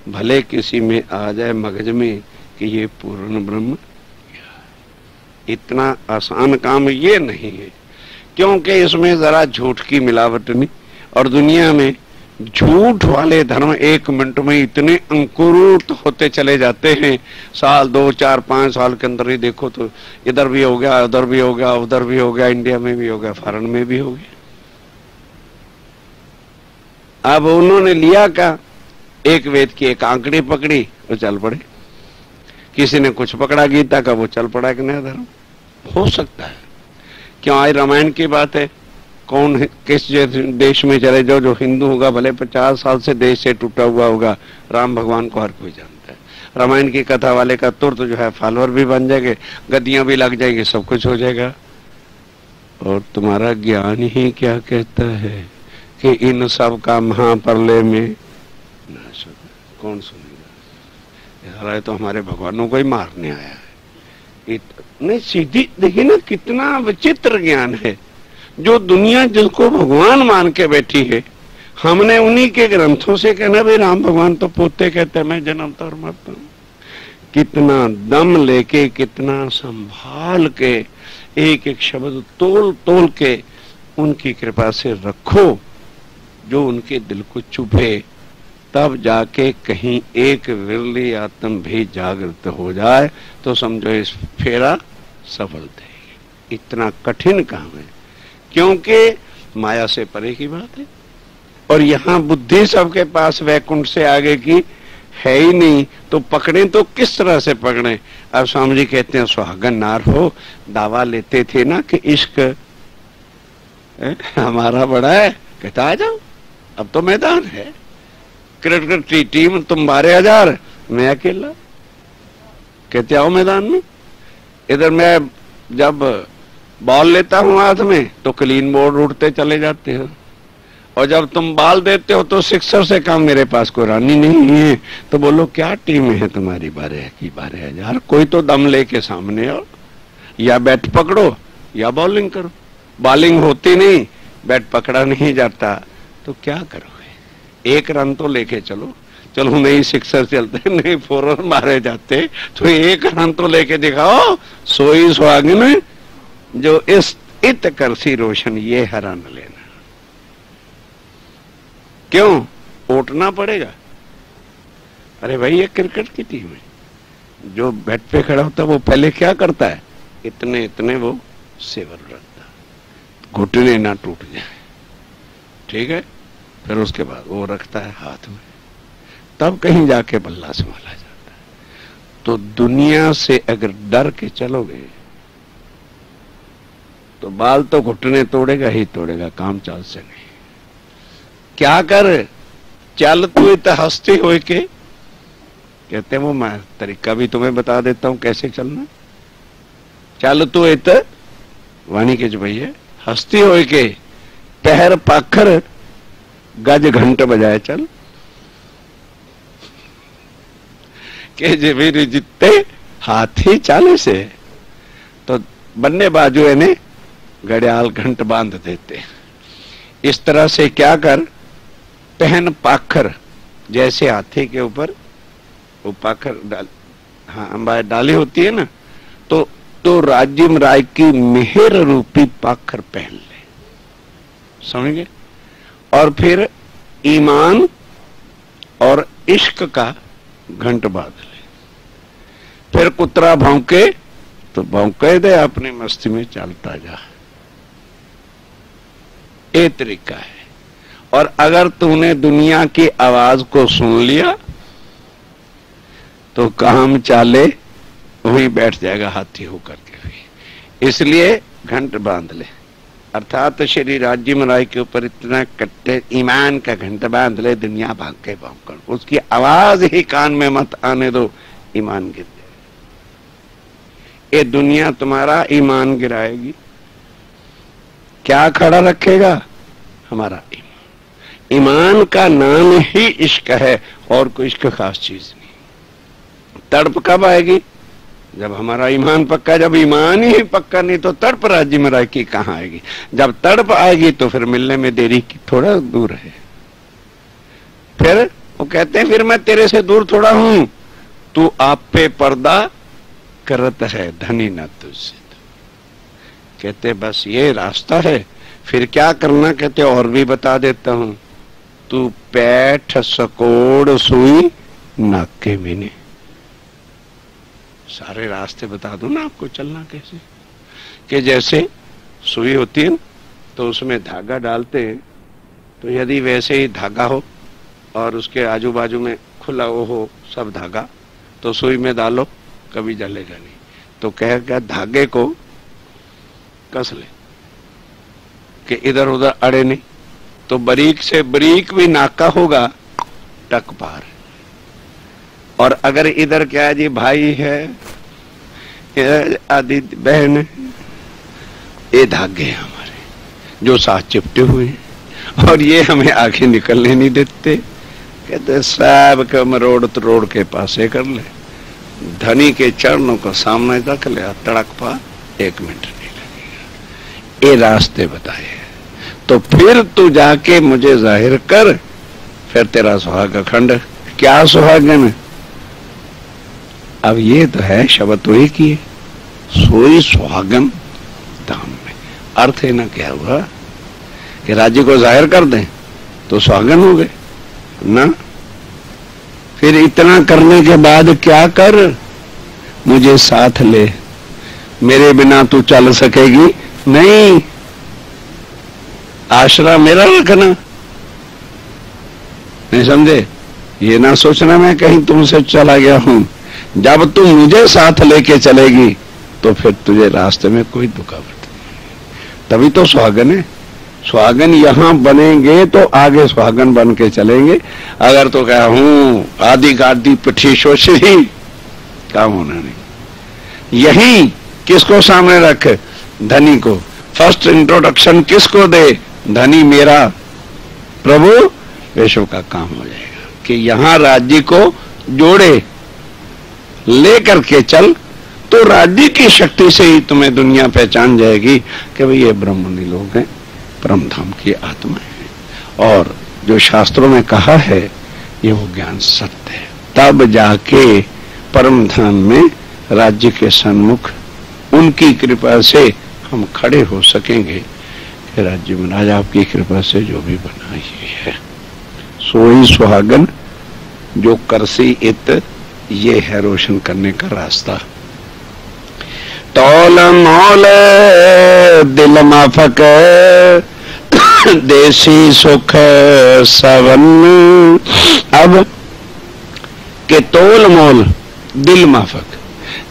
भले किसी में आ जाए मगज में कि ये पूर्ण ब्रह्म, इतना आसान काम ये नहीं है, क्योंकि इसमें जरा झूठ की मिलावट नहीं। और दुनिया में झूठ वाले धर्म 1 मिनट में इतने अंकुरित होते चले जाते हैं। साल 2, 4, 5 साल के अंदर ही देखो तो इधर भी हो गया, उधर भी हो गया, उधर भी हो गया, इंडिया में भी हो गया, फॉरेन में भी हो गया। अब उन्होंने लिया क्या, एक वेद की एक आंकड़ी पकड़ी, वो चल पड़े। किसी ने कुछ पकड़ा गीता का, वो चल पड़ा एक नया धर्म। हो सकता है, क्यों? आज रामायण की बात है, कौन किस देश में चले जाओ, जो हिंदू होगा भले 50 साल से देश से टूटा हुआ होगा, राम भगवान को हर कोई जानता है। रामायण की कथा वाले का तुरंत जो है फॉलोअर भी बन जाएंगे, गद्दियां भी लग जाएंगी, सब कुछ हो जाएगा। और तुम्हारा ज्ञान ही क्या कहता है कि इन सब का महाप्रलय में नाश होगा। कौन सुनेगा? ये तो हमारे भगवानों को ही मारने आया है। नहीं, सीधी देखिए ना, कितना विचित्र ज्ञान है। जो दुनिया जिसको भगवान मान के बैठी है, हमने उन्हीं के ग्रंथों से कहना भाई राम भगवान तो पोते कहते हैं, मैं जन्मता और मरता हूं। कितना दम लेके, कितना संभाल के, एक एक शब्द तोल तोल के उनकी कृपा से रखो, जो उनके दिल को चुभे, तब जाके कहीं एक विरली आत्म भी जागृत हो जाए तो समझो इस फेरा सफल देगी। इतना कठिन काम है, क्योंकि माया से परे की बात है। और यहाँ बुद्धि सबके पास वैकुंठ से आगे की है ही नहीं, तो पकड़े तो किस तरह से पकड़े? अब स्वामी जी कहते हैं, सुहागन नार हो, दावा लेते थे ना कि इश्क हमारा बड़ा है, कहता आ जाओ, अब तो मैदान है, क्रिकेट की टीम तुम 12,000, मैं अकेला, कहते आओ मैदान में। इधर मैं जब बॉल लेता हूं हाथ में तो क्लीन बोर्ड उड़ते चले जाते हैं, और जब तुम बॉल देते हो तो सिक्सर से काम मेरे पास कोई रानी नहीं है। तो बोलो क्या टीम है तुम्हारी? 12,000। कोई तो दम लेके सामने आओ, या बैट पकड़ो या बॉलिंग करो। बॉलिंग होती नहीं, बैट पकड़ा नहीं जाता, तो क्या करोगे? 1 रन तो लेके चलो। चलो नहीं सिक्सर चलते, नहीं 4 रन मारे जाते, तो 1 रन तो लेके दिखाओ। सोई सुहागिन जो इस इत करसी रोशन, ये हरा न लेना। क्यों? ओटना पड़ेगा। अरे भाई, ये क्रिकेट की टीम है, जो बैट पे खड़ा होता है वो पहले क्या करता है? इतने इतने वो सेवर रखता, घुटने ना टूट जाए, ठीक है। फिर उसके बाद वो रखता है हाथ में, तब कहीं जाके बल्ला संभाला जाता है। तो दुनिया से अगर डर के चलोगे तो बाल तो घुटने तोड़ेगा ही तोड़ेगा, काम चाल से नहीं। क्या कर? चल तू इत हस्ती हो के, कहते हैं वो मैं तरीका भी तुम्हें बता देता हूं कैसे चलना। चल तू इत वाणी के जो भैया हस्ती हो के, पहर पाखर गज घंट बजाए चल, के जे जितते हाथी चाले से, तो बन्ने बाजू ने घड़ियाल घंट बांध देते। इस तरह से क्या कर? पहन पाखर, जैसे हाथी के ऊपर वो पाखर डाल, हाँ डाली होती है ना, तो राज्यम राय की मेहर रूपी पाखर पहन ले, समझ गए? और फिर ईमान और इश्क का घंट बांध ले। फिर कुतरा भौंके तो भौंके दे, अपनी मस्ती में चलता जा। ये तरीका है। और अगर तूने दुनिया की आवाज को सुन लिया तो काम चाले वहीं बैठ जाएगा हाथी होकर के भी। इसलिए घंट बांध ले, अर्थात श्री राज्यम राय के ऊपर इतना कट्टे ईमान का घंट बांध ले, दुनिया भाग के भौंकड़, उसकी आवाज ही कान में मत आने दो, ईमान गिर जाए। ये दुनिया तुम्हारा ईमान गिराएगी। क्या खड़ा रखेगा? हमारा ईमान। ईमान का नाम ही इश्क है, और कोई इश्क खास चीज नहीं। तड़प कब आएगी? जब हमारा ईमान पक्का। जब ईमान ही पक्का नहीं तो तड़प राज्य में की कहां आएगी? जब तड़प आएगी तो फिर मिलने में देरी की थोड़ा दूर है। फिर वो कहते हैं फिर मैं तेरे से दूर थोड़ा हूं, तू आप पे पर्दा करत है धनी न तुझसे। कहते बस ये रास्ता है, फिर क्या करना? कहते और भी बता देता हूं। तू पैठ सकोड़ सुई नाके बिने। सारे रास्ते बता दूं ना आपको चलना कैसे, कि जैसे सुई होती है तो उसमें धागा डालते हैं, तो यदि वैसे ही धागा हो और उसके आजू बाजू में खुला हो सब धागा, तो सुई में डालो कभी जलेगा नहीं। तो कह क्या धागे को कस ले कि इधर उधर अड़े नहीं, तो बरीक से बरीक भी नाका होगा टक पार। और अगर इधर क्या जी भाई है, आदि बहन है, ये धागे हैं हमारे जो साथ चिपटे हुए हैं और ये हमें आगे निकलने नहीं देते। कहते सब का रोड के पासे कर ले, धनी के चरणों को सामने तक ले, तड़क पा 1 मिनट नहीं लगेगा। ये रास्ते बताए तो फिर तू जाके मुझे जाहिर कर, फिर तेरा सुहाग खंड। क्या सुहागन? अब ये तो है शब्द तो एक ही है, सोई सुहागन धाम में। अर्थ है ना क्या हुआ कि राज्य को जाहिर कर दें तो सुहागन हो गए ना। फिर इतना करने के बाद क्या कर, मुझे साथ ले, मेरे बिना तू चल सकेगी नहीं, आसरा मेरा रखना। नहीं समझे? ये ना सोचना मैं कहीं तुमसे चला गया हूं। जब तुम मुझे साथ लेके चलेगी तो फिर तुझे रास्ते में कोई रुकावट नहीं। तभी तो सुहागन है। सुहागन यहां बनेंगे तो आगे सुहागन बन के चलेंगे। अगर तो क्या हूं आदि गादी पिठी शोषी, काम होना नहीं। यही किसको सामने रख? धनी को। फर्स्ट इंट्रोडक्शन किसको दे? धनी मेरा प्रभु, विश्व का काम हो जाएगा कि यहां राज्य को जोड़े, लेकर के चल, तो राज्य की शक्ति से ही तुम्हें दुनिया पहचान जाएगी कि भाई ये ब्रह्मणी लोग हैं, परम धाम की आत्मा है। और जो शास्त्रों में कहा है ये वो ज्ञान सत्य है। तब जाके परम धाम में राज्य के सन्मुख उनकी कृपा से हम खड़े हो सकेंगे कि राज्य महाराज आपकी कृपा से जो भी बनाई है सोई सुहागन जो करसी इत, ये है रोशन करने का रास्ता। तौल मौल दिल माफक देसी सुख सवन। अब के तोल मोल दिल माफक,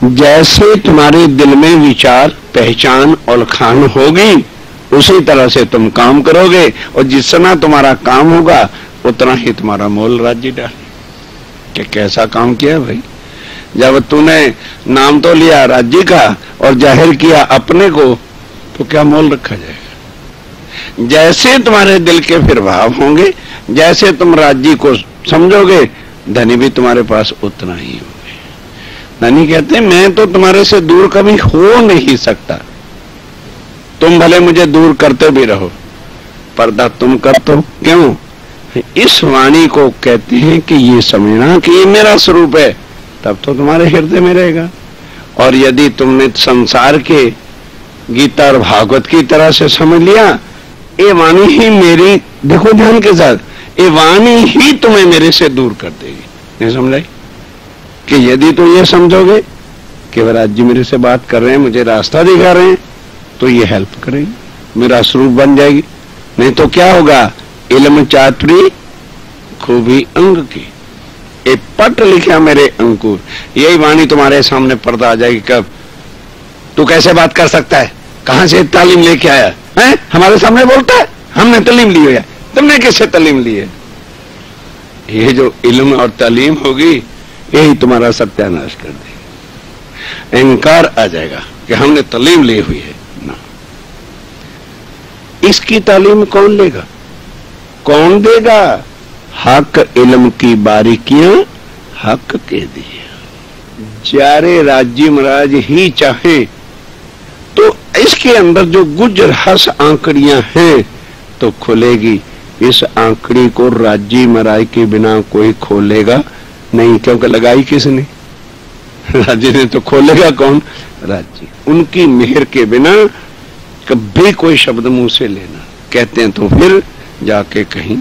जैसे तुम्हारे दिल में विचार पहचान और खान होगी उसी तरह से तुम काम करोगे, और जितना तुम्हारा काम होगा उतना ही तुम्हारा मोल राज्य डाले। कि कैसा काम किया भाई? जब तूने नाम तो लिया राज्य का और जाहिर किया अपने को, तो क्या मोल रखा जाएगा? जैसे तुम्हारे दिल के फिर भाव होंगे, जैसे तुम राज्य को समझोगे, धनी भी तुम्हारे पास उतना ही होंगे। धनी कहते मैं तो तुम्हारे से दूर कभी हो नहीं सकता, तुम भले मुझे दूर करते भी रहो, पर्दा तुम कर तो क्यों? इस वाणी को कहते हैं कि ये समझना कि ये मेरा स्वरूप है, तब तो तुम्हारे हृदय में रहेगा। और यदि तुमने संसार के गीता और भागवत की तरह से समझ लिया, ये वाणी ही मेरी, देखो ध्यान के साथ, ये वाणी ही तुम्हें मेरे से दूर कर देगी। नहीं समझाई? कि यदि तो ये समझोगे कि वराज जी मेरे से बात कर रहे हैं, मुझे रास्ता दिखा रहे हैं, तो ये हेल्प करेगी, मेरा स्वरूप बन जाएगी। नहीं तो क्या होगा? इल्म चातुरी खूबी अंग की, एक पट लिखा मेरे अंकुर, यही वाणी तुम्हारे सामने पर्दा आ जाएगी। कब? तू कैसे बात कर सकता है? कहां से तालीम लेके आया है? हमारे सामने बोलता है हमने तालीम ली है। तुमने कैसे तालीम ली है? ये जो इल्म और तालीम होगी यही तुम्हारा सत्यानाश कर देगी। अहंकार आ जाएगा कि हमने तालीम ली हुई है ना। इसकी तालीम कौन लेगा? कौन देगा? हक इल्म की बारीकियां हक के दिए। जारे राज्य महाराज ही चाहे तो इसके अंदर जो गुज रहस्य आंकड़ियां हैं तो खुलेगी। इस आंकड़ी को राज्य महाराज के बिना कोई खोलेगा नहीं, क्योंकि लगाई किसने? राज्य ने। तो खोलेगा कौन? राज्य। उनकी मेहर के बिना कभी कोई शब्द मुंह से लेना कहते हैं तो फिर जाके कहीं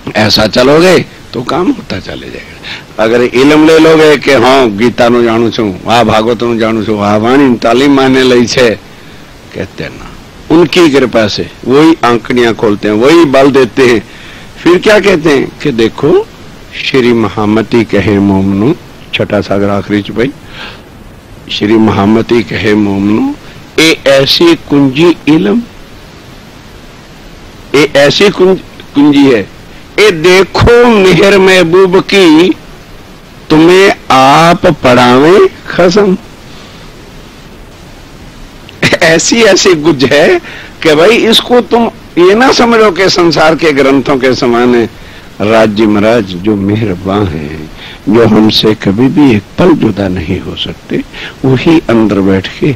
ऐसा चलोगे तो काम होता चले जाएगा। अगर इलम ले लोगे कि हाँ गीता नु जाणु छू, आ भागवत नु जाणु छू, आ वाणी तालीम माने लई छे, कहते ना उनकी कृपा से वही आंकड़ियां खोलते हैं, वही बल देते हैं। फिर क्या कहते हैं कि देखो श्री महामती कहे मोमनु, छठा सागर आखिरी चुपाई, श्री महामती कहे मोमनु ए ऐसी कुंजी इलम, ए ऐसी कुंजी है, ए देखो मेहर महबूब की तुम्हें आप पढ़ावे खसम। ऐसी ऐसी गुज है कि भाई इसको तुम ये ना समझो कि संसार के ग्रंथों के समान है। राज्य महाराज जो मेहरबान है, जो हमसे कभी भी एक पल जुदा नहीं हो सकते, वही अंदर बैठ के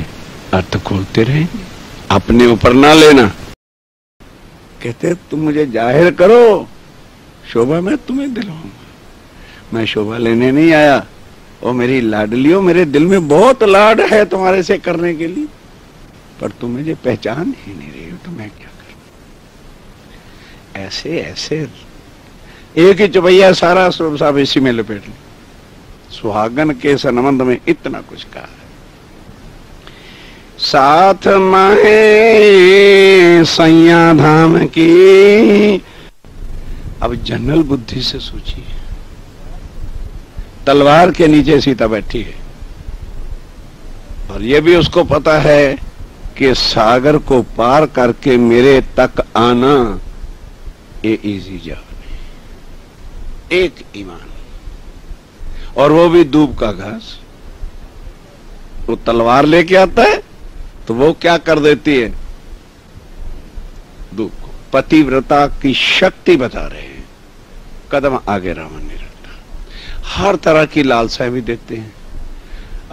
अर्थ खोलते रहेंगे, अपने ऊपर ना लेना। कहते तुम मुझे जाहिर करो, शोभा मैं तुम्हें दिलवाऊंगा। मैं शोभा लेने नहीं आया, और मेरी लाडलियों मेरे दिल में बहुत लाड है तुम्हारे से करने के लिए, पर तुम मुझे पहचान ही नहीं रही हो, तो मैं क्या करूं। ऐसे ऐसे एक ही चुपैया सारा स्वरूप साहब इसी में लपेट ली। सुहागन के संबंध में इतना कुछ कहा है। साथ माहे सैया धाम की। अब जनरल बुद्धि से सोचिए, तलवार के नीचे सीता बैठी है, और यह भी उसको पता है कि सागर को पार करके मेरे तक आना ये इजी जॉब नहीं। एक ईमान, और वो भी दूब का घास। वो तलवार लेके आता है तो वो क्या कर देती है, दूब को। पतिव्रता की शक्ति बता रहे हैं, कदम आगे रावण नहीं रखता। हर तरह की लालसाएं भी देते हैं।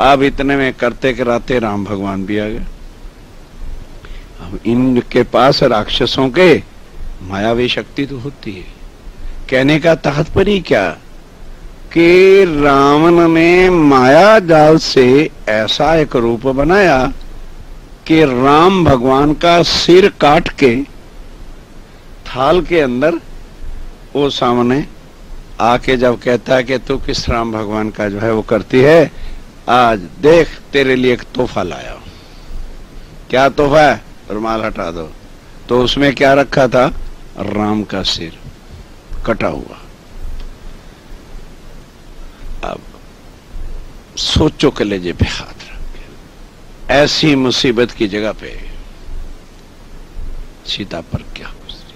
अब इतने में करते कराते राम भगवान भी आ गए। अब इनके पास राक्षसों के मायावी शक्ति तो होती है। कहने का तात्पर्य क्या कि रावण ने माया जाल से ऐसा एक रूप बनाया कि राम भगवान का सिर काट के थाल के अंदर वो सामने आके जब कहता है कि तू किस राम भगवान का जो है वो करती है, आज देख तेरे लिए एक तोहफा लाया हूं। क्या तोहफा है? रुमाल हटा दो। तो उसमें क्या रखा था? राम का सिर कटा हुआ। अब सोचो कलेजे पे हाथ रख के, ऐसी मुसीबत की जगह पे सीता पर क्या गुजरी,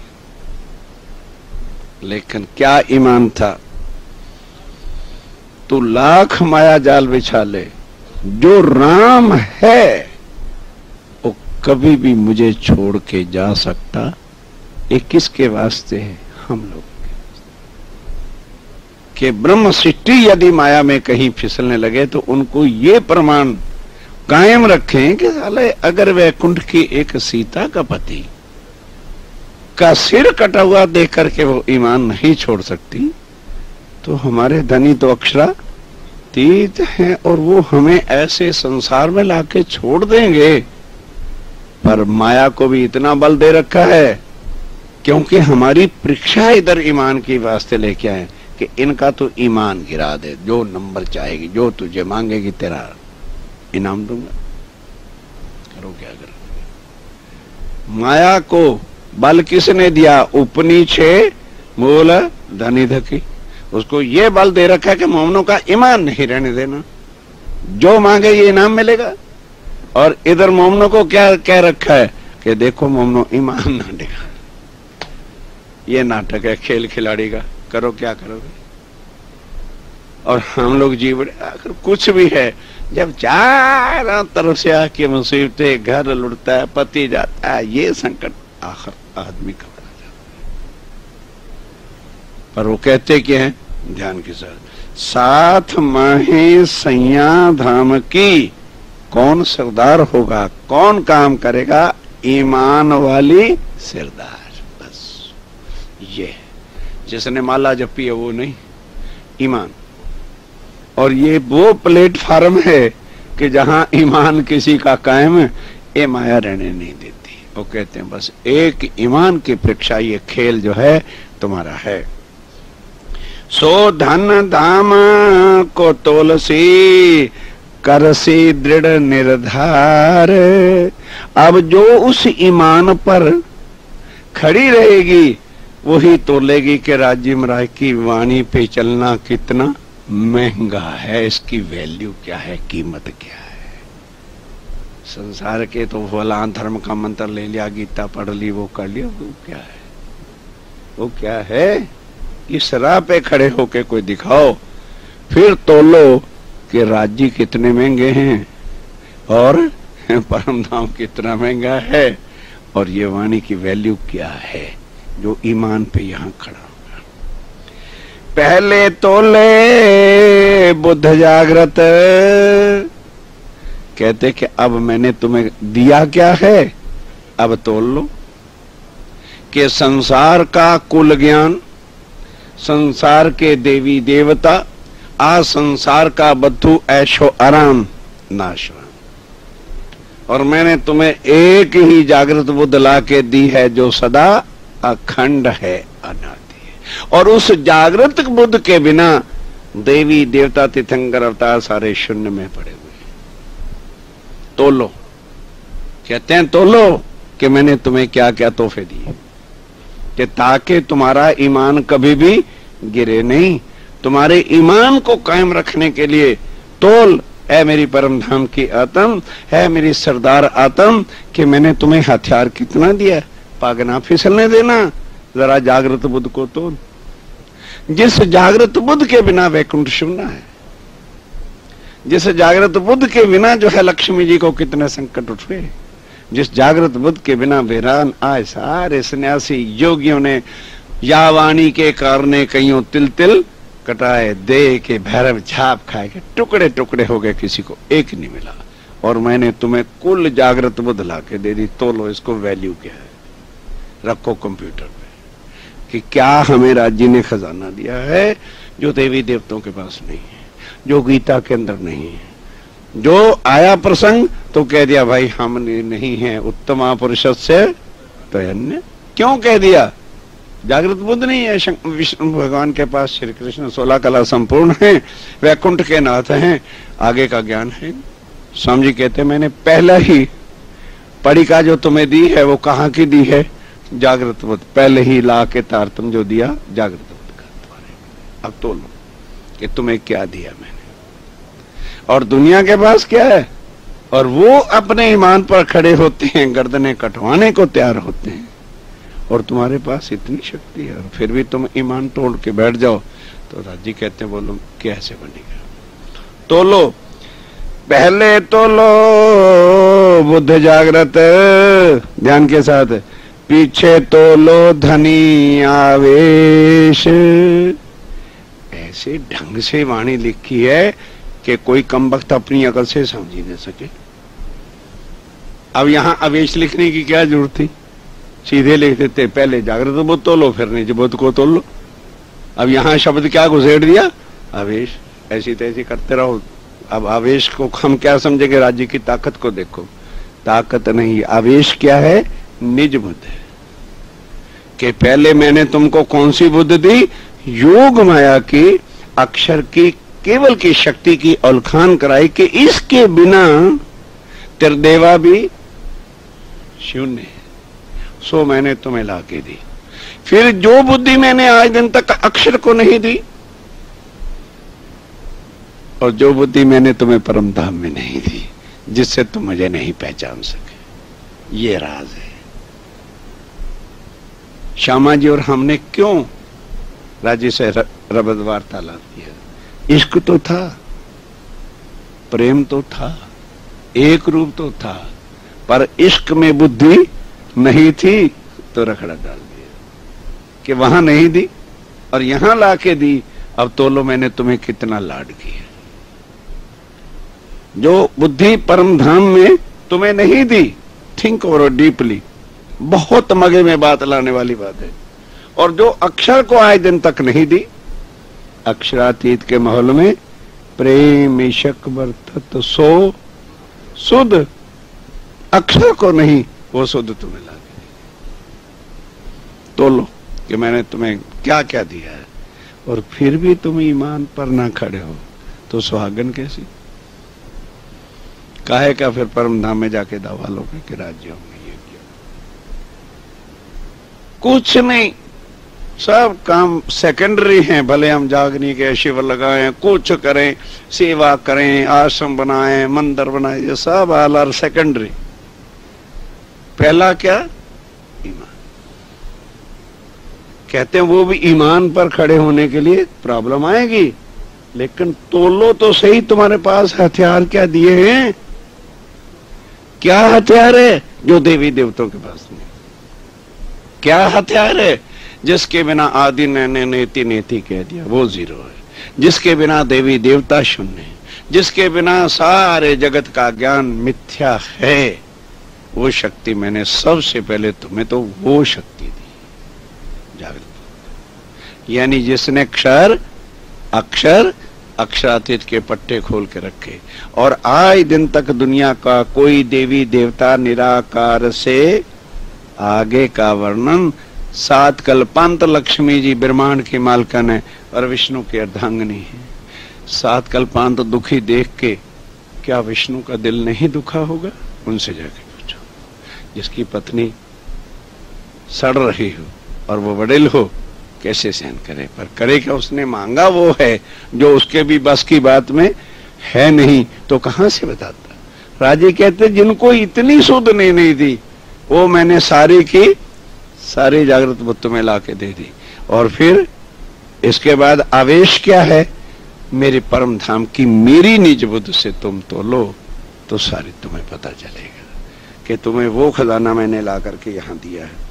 लेकिन क्या ईमान था। तू लाख माया जाल बिछा ले, जो राम है वो कभी भी मुझे छोड़ के जा सकता। ये किसके वास्ते है? हम लोग के। ब्रह्म सृष्टि यदि माया में कहीं फिसलने लगे तो उनको ये प्रमाण कायम रखें कि साले अगर वैकुंठ की एक सीता का पति का सिर कटा हुआ देख करके वो ईमान नहीं छोड़ सकती, तो हमारे धनी तो अक्षरातीत हैं, और वो हमें ऐसे संसार में लाके छोड़ देंगे। पर माया को भी इतना बल दे रखा है, क्योंकि हमारी परीक्षा इधर ईमान की वास्ते लेके आए कि इनका तो ईमान गिरा दे, जो नंबर चाहेगी, जो तुझे मांगेगी तेरा इनाम दूंगा। करो क्या करो। माया को बल किसने दिया? उपनी छे मूल धनी धकी। उसको ये बल दे रखा है कि मोमनों का ईमान नहीं रहने देना, जो मांगे ये इनाम मिलेगा। और इधर मोमनों को क्या कह रखा है कि देखो मोमनों ईमान ना देगा। ये नाटक है खेल खिलाड़ी का, करो क्या करोगे। और हम लोग जीवन आखिर कुछ भी है, जब चारों तरफ से आके मुसीबतें, घर लुटता है, पति जाता है, ये संकट आखिर आदमी का बना जाता है। पर वो कहते क्या है? ध्यान के साथ, साथ माहे सैया धाम की। कौन सरदार होगा, कौन काम करेगा? ईमान वाली सरदार। बस ये जिसने माला जपी है वो नहीं, ईमान। और ये वो प्लेटफार्म है कि जहां ईमान किसी का कायम है, ये माया रहने नहीं देती। वो कहते हैं बस एक ईमान की परीक्षा, ये खेल जो है तुम्हारा है। सो धन धाम को तोलसी करसी दृढ़ निर्धार। अब जो उस ईमान पर खड़ी रहेगी वही तोलेगी कि राजी महाराज की वाणी पे चलना कितना महंगा है, इसकी वैल्यू क्या है, कीमत क्या है। संसार के तो भला धर्म का मंत्र ले लिया, गीता पढ़ ली, वो कर लिया, वो क्या है, वो क्या है। इस राह पे खड़े होके कोई दिखाओ, फिर तोलो कि राज्य कितने महंगे हैं और परम धाम कितना महंगा है, और ये वाणी की वैल्यू क्या है जो ईमान पे यहाँ खड़ा होगा। पहले तोले बुद्ध जागृत, कहते कि अब मैंने तुम्हें दिया क्या है, अब तोल लो कि संसार का कुल ज्ञान, संसार के देवी देवता, आ संसार का बद्धू ऐशो आराम नाशवान, और मैंने तुम्हें एक ही जागृत बुद्ध ला के दी है जो सदा अखंड है, अनादि है। और उस जागृत बुद्ध के बिना देवी देवता तीर्थंकर अवतार सारे शून्य में पड़े हुए। तोलो, कहते हैं तोलो कि मैंने तुम्हें क्या क्या तोहफे दिए, कि ताकि तुम्हारा ईमान कभी भी गिरे नहीं। तुम्हारे ईमान को कायम रखने के लिए तोल, है मेरी परम धाम की आत्म, है मेरी सरदार आत्म, कि मैंने तुम्हें हथियार कितना दिया, पागना फिसलने देना। जरा जागृत बुद्ध को तोल, जिस जागृत बुद्ध के बिना वैकुंठ शून्य है, जिस जागृत बुद्ध के बिना जो है लक्ष्मी जी को कितने संकट उठे, जिस जागृत बुद्ध के बिना वीरान आए सारे सन्यासी योगियों ने या वाणी के कारणे कईयों तिल तिल कटाए, दे के भैरव झाप खाए के टुकड़े टुकड़े हो गए, किसी को एक नहीं मिला। और मैंने तुम्हें कुल जागृत बुद्ध ला के दे दी। तोलो इसको वैल्यू क्या है, रखो कंप्यूटर पे कि क्या हमें राज्य ने खजाना दिया है जो देवी देवताओं के पास नहीं है, जो गीता के अंदर नहीं है। जो आया प्रसंग तो कह दिया भाई हम नहीं है उत्तमा पुरुष से तो अन्य, क्यों कह दिया, जागृत बुद्ध नहीं है, विष्णु भगवान के पास श्री कृष्ण 16 कला संपूर्ण है, वैकुंठ के नाथ हैं, आगे का ज्ञान है। स्वामी जी कहते मैंने पहला ही पढ़िका जो तुम्हें दी है वो कहाँ की दी है, जागृत बुद्ध, पहले ही ला के तारतम जो दिया जागृत बुद्ध का तुम्हारे। अब तो लो कि तुम्हें क्या दिया मैंने, और दुनिया के पास क्या है, और वो अपने ईमान पर खड़े होते हैं, गर्दनें कटवाने को तैयार होते हैं, और तुम्हारे पास इतनी शक्ति है और फिर भी तुम ईमान तोड़ के बैठ जाओ। तो राजी कहते हैं बोलो कैसे बनेगा। तोलो, पहले तोलो बुद्ध जागृत, ध्यान के साथ, पीछे तोलो धनी आवेश। ऐसे ढंग से वाणी लिखी है कि कोई कम वक्त अपनी अकल से समझ ही नहीं सके। अब यहां आवेश लिखने की क्या जरूरत थी, सीधे लिख देते, पहले जागृत बुद्ध तोलो फिर निज बुद्ध को तोल लो। अब यहां शब्द क्या घुसेड़ दिया, आवेश, ऐसी तैसी करते रहो। अब आवेश को हम क्या समझेंगे, राज्य की ताकत को देखो, ताकत नहीं, आवेश क्या है, निज बुद्ध है। कि पहले मैंने तुमको कौन सी बुद्ध दी, योग माया की, अक्षर की, केवल की शक्ति की औलखान कराई कि इसके बिना त्रिदेवा भी शून्य है, सो मैंने तुम्हें ला के दी। फिर जो बुद्धि मैंने आज दिन तक अक्षर को नहीं दी, और जो बुद्धि मैंने तुम्हें परम धाम में नहीं दी, जिससे तुम मुझे नहीं पहचान सके, ये राज है। श्यामा जी और हमने क्यों राज्य से रबद वार्तालाप किया, इश्क तो था, प्रेम तो था, एक रूप तो था, पर इश्क में बुद्धि नहीं थी तो रखड़ा डाल दिया कि वहां नहीं दी और यहां लाके दी। अब तोलो मैंने तुम्हें कितना लाड किया। जो बुद्धि परम धाम में तुम्हें नहीं दी, थिंक ओवर डीपली, बहुत मगे में बात लाने वाली बात है। और जो अक्षर को आज दिन तक नहीं दी, अक्षरातीत के माहौल में प्रेम ईशक वर्तत सो सुध, अक्षर को नहीं, वो सुध तुम्हें ला दी। तोलो कि मैंने तुम्हें क्या क्या दिया है, और फिर भी तुम ईमान पर ना खड़े हो तो सुहागन कैसी? काहे का फिर परम धाम में जाके दवा लोगे कि राज्य में ये किया? कुछ नहीं, सब काम सेकेंडरी हैं। भले हम जागनी के शिविर लगाएं, कुछ करें, सेवा करें, आश्रम बनाएं, मंदिर बनाएं, ये सब ऑल आर सेकेंडरी। पहला क्या? ईमान। कहते हैं वो भी ईमान पर खड़े होने के लिए प्रॉब्लम आएगी, लेकिन तोलो तो सही, तुम्हारे पास हथियार क्या दिए हैं? क्या हथियार है जो देवी देवताओं के पास नहीं? क्या हथियार है जिसके बिना आदि ने नेति नेति कह दिया वो जीरो है, जिसके बिना देवी देवता शून्य है, जिसके बिना सारे जगत का ज्ञान मिथ्या है? वो शक्ति मैंने सबसे पहले तुम्हें तो वो शक्ति दी, जागृत। यानी जिसने अक्षर अक्षरातीत के पट्टे खोल के रखे, और आज दिन तक दुनिया का कोई देवी देवता निराकार से आगे का वर्णन, 7 कल्पांत लक्ष्मी जी ब्रह्मांड की मालकन है और विष्णु की अर्धांगिनी है। 7 कल्पांत दुखी देख के क्या विष्णु का दिल नहीं दुखा होगा? उनसे जाके पूछो। जिसकी पत्नी सड़ रही हो और वो वडिल हो, कैसे सहन करे? पर करे क्या? उसने मांगा वो है जो उसके भी बस की बात में है नहीं, तो कहां से बताता? राजे कहते जिनको इतनी सुध नहीं दी, वो मैंने सारी की सारी जागृत बुद्ध में लाके दे दी। और फिर इसके बाद आवेश क्या है? मेरे परम धाम की मेरी निज बुद्ध से तुम तोलो तो सारी तुम्हें पता चलेगा कि तुम्हें वो खजाना मैंने ला करके यहां दिया है।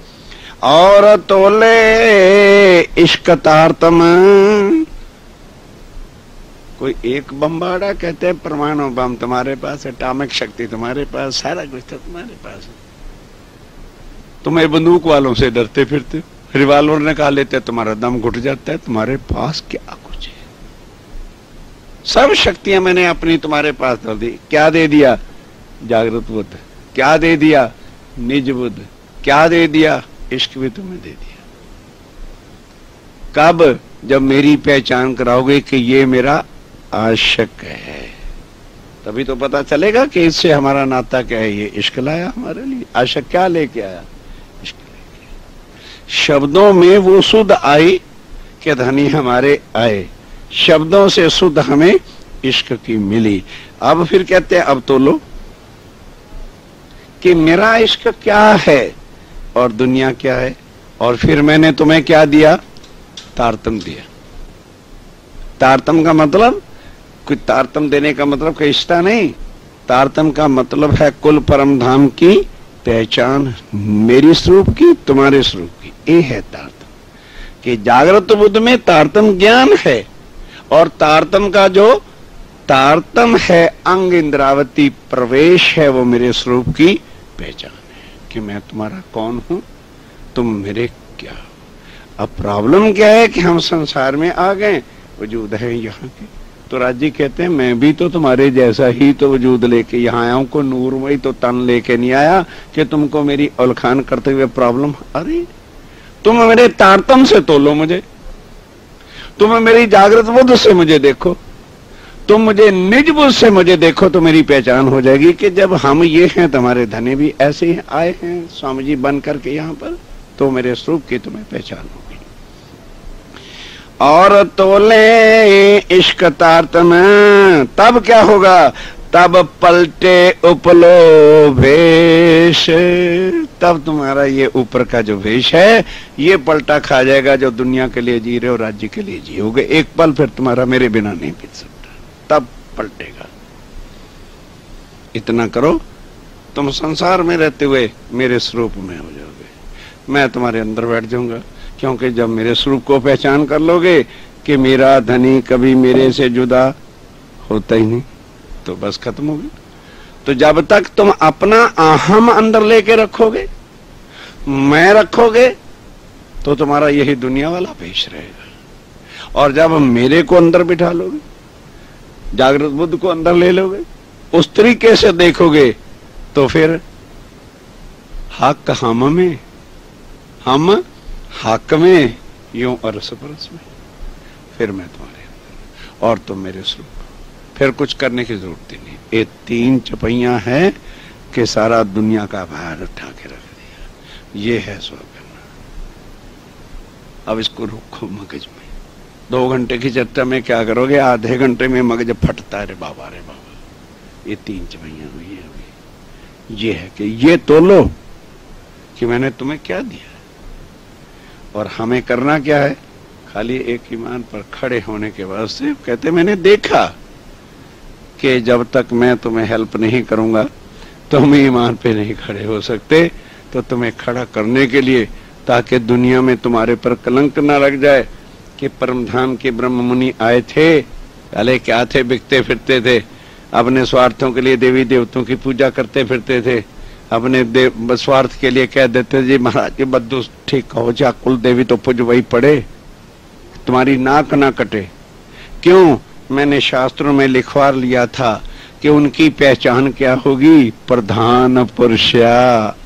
और तोले इश्कतार्तम, कोई एक बम्बाड़ा, कहते हैं परमाणु बम तुम्हारे पास, एटॉमिक शक्ति तुम्हारे पास, सारा कुछ तो तुम्हारे पास है। तुम्हें बंदूक वालों से डरते फिरते, रिवाल्वर निकाल लेते, तुम्हारा दम घुट जाता है। तुम्हारे पास क्या कुछ है? सब शक्तियां मैंने अपनी तुम्हारे पास डाल दी। क्या दे दिया? जागृत बुद्ध। क्या दे दिया? निज बुद्ध। क्या दे दिया? इश्क भी तुम्हें दे दिया। कब? जब मेरी पहचान कराओगे कि ये मेरा आशिक है, तभी तो पता चलेगा कि इससे हमारा नाता क्या है। ये इश्क लाया हमारे लिए। आशिक क्या लेके आया? इश्क लेके आया। शब्दों में वो शुद्ध आई कि धनी हमारे आए, शब्दों से शुद्ध हमें इश्क की मिली। अब फिर कहते हैं अब तो लो कि मेरा इश्क क्या है और दुनिया क्या है। और फिर मैंने तुम्हें क्या दिया? तारतम दिया। तारतम का मतलब कोई तारतम देने का मतलब कोई रिश्ता नहीं। तारतम का मतलब है कुल परम धाम की पहचान, मेरी स्वरूप की, तुम्हारे स्वरूप की। ये है तारतम। कि जागृत बुद्ध में तारतम ज्ञान है, और तारतम का जो तारतम है अंग इंद्रावती प्रवेश है, वो मेरे स्वरूप की पहचान है कि मैं तुम्हारा कौन हूं, तुम मेरे क्या हो। अब प्रॉब्लम क्या है कि हम संसार में आ गए, वजूद है यहाँ के। तो राज्य कहते हैं मैं भी तो तुम्हारे जैसा ही तो वजूद लेके यहाँ आया हूं, को नूरमयी तो तन लेके नहीं आया कि तुमको मेरी उल्खान करते हुए प्रॉब्लम। अरे तुम मेरे तारतम से तोलो मुझे, तुम मेरी जागृत बुद्ध से मुझे देखो, तुम मुझे निज बुद्ध से मुझे देखो, तो मेरी पहचान हो जाएगी कि जब हम ये हैं, तुम्हारे धने भी ऐसे ही आए हैं स्वामी जी बन करके यहाँ पर, तो मेरे स्वरूप की तुम्हें पहचान होगी। और तोले इश्क तारतम, तब क्या होगा? तब पलटे उपलो भेष, तब तुम्हारा ये ऊपर का जो भेष है ये पलटा खा जाएगा। जो दुनिया के लिए जी रहे हो, राज्य के लिए जियोगे एक पल, फिर तुम्हारा मेरे बिना नहीं बीत सकता, तब पलटेगा। इतना करो, तुम संसार में रहते हुए मेरे स्वरूप में हो जाओगे, मैं तुम्हारे अंदर बैठ जाऊंगा। क्योंकि जब मेरे स्वरूप को पहचान कर लोगे कि मेरा धनी कभी मेरे से जुदा होता ही नहीं, तो बस खत्म हो गई। तो जब तक तुम अपना अहम अंदर लेके रखोगे, मैं रखोगे, तो तुम्हारा यही दुनिया वाला पेश रहेगा। और जब मेरे को अंदर बिठा लोगे, जागृत बुद्ध को अंदर ले लोगे, उस तरीके से देखोगे, तो फिर हक हम में, हम हक में, यूं अरस परस में। फिर मैं तुम्हारे अंदर और तुम मेरे स्वरूप। फिर कुछ करने की जरूरत ही नहीं। ये 3 चपैयां हैं कि सारा दुनिया का भार उठा के रख दिया। ये है स्व करना। अब इसको रखो मगज में। 2 घंटे की चर्चा में क्या करोगे? आधे घंटे में मगज फटता है, रे बाबा रे बाबा। ये 3 चपैयां हुई है। ये है कि ये तोलो कि मैंने तुम्हें क्या दिया, और हमें करना क्या है? खाली एक ईमान पर खड़े होने के बाद से कहते मैंने देखा कि जब तक मैं तुम्हें हेल्प नहीं करूंगा तुम ईमान पे नहीं खड़े हो सकते। तो तुम्हें खड़ा करने के लिए, ताकि दुनिया में तुम्हारे पर कलंक ना लग जाए कि परमधाम के ब्रह्म मुनि आए थे, पहले क्या थे? बिकते फिरते थे, अपने स्वार्थों के लिए देवी देवताओं की पूजा करते फिरते थे, अपने स्वार्थ के लिए कह देते जी महाराज के बद्दू ठीक हो जा, कुल देवी तो पूज वही पड़े, तुम्हारी नाक ना कटे। क्यों? मैंने शास्त्रों में लिखवा लिया था कि उनकी पहचान क्या होगी? प्रधान पुरुषया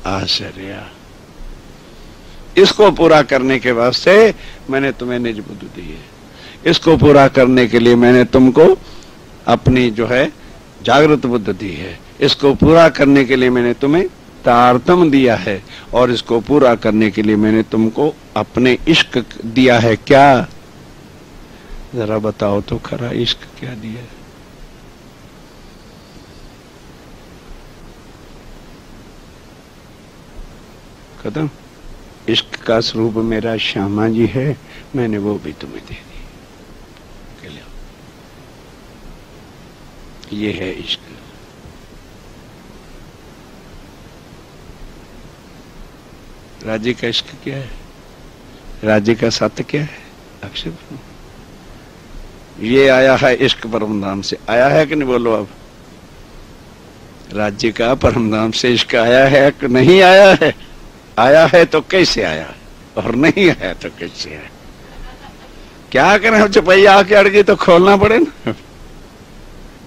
आश्रया। इसको पूरा करने के वास्ते मैंने तुम्हें निज बुद्धि दी है। इसको पूरा करने के लिए मैंने तुमको अपनी जो है जागृत बुद्धि दी है। इसको पूरा करने के लिए मैंने तुम्हें तारतम दिया है, और इसको पूरा करने के लिए मैंने तुमको अपने इश्क दिया है। क्या? जरा बताओ तो खरा, इश्क क्या दिया है? खत्म। इश्क का स्वरूप मेरा श्यामा जी है, मैंने वो भी तुम्हें दे दी। ये है इश्क। राज्य का इश्क क्या है? राज्य का सत्य क्या है? अक्षय ब्रह्म। ये आया है इश्क परमधाम से। आया है कि नहीं? बोलो अब। राज्य का परमधाम से इश्क आया है कि नहीं आया है? आया है तो कैसे आया है, और नहीं आया तो कैसे आया? क्या करें? हम चपैया आके अड़ गई तो खोलना पड़े ना।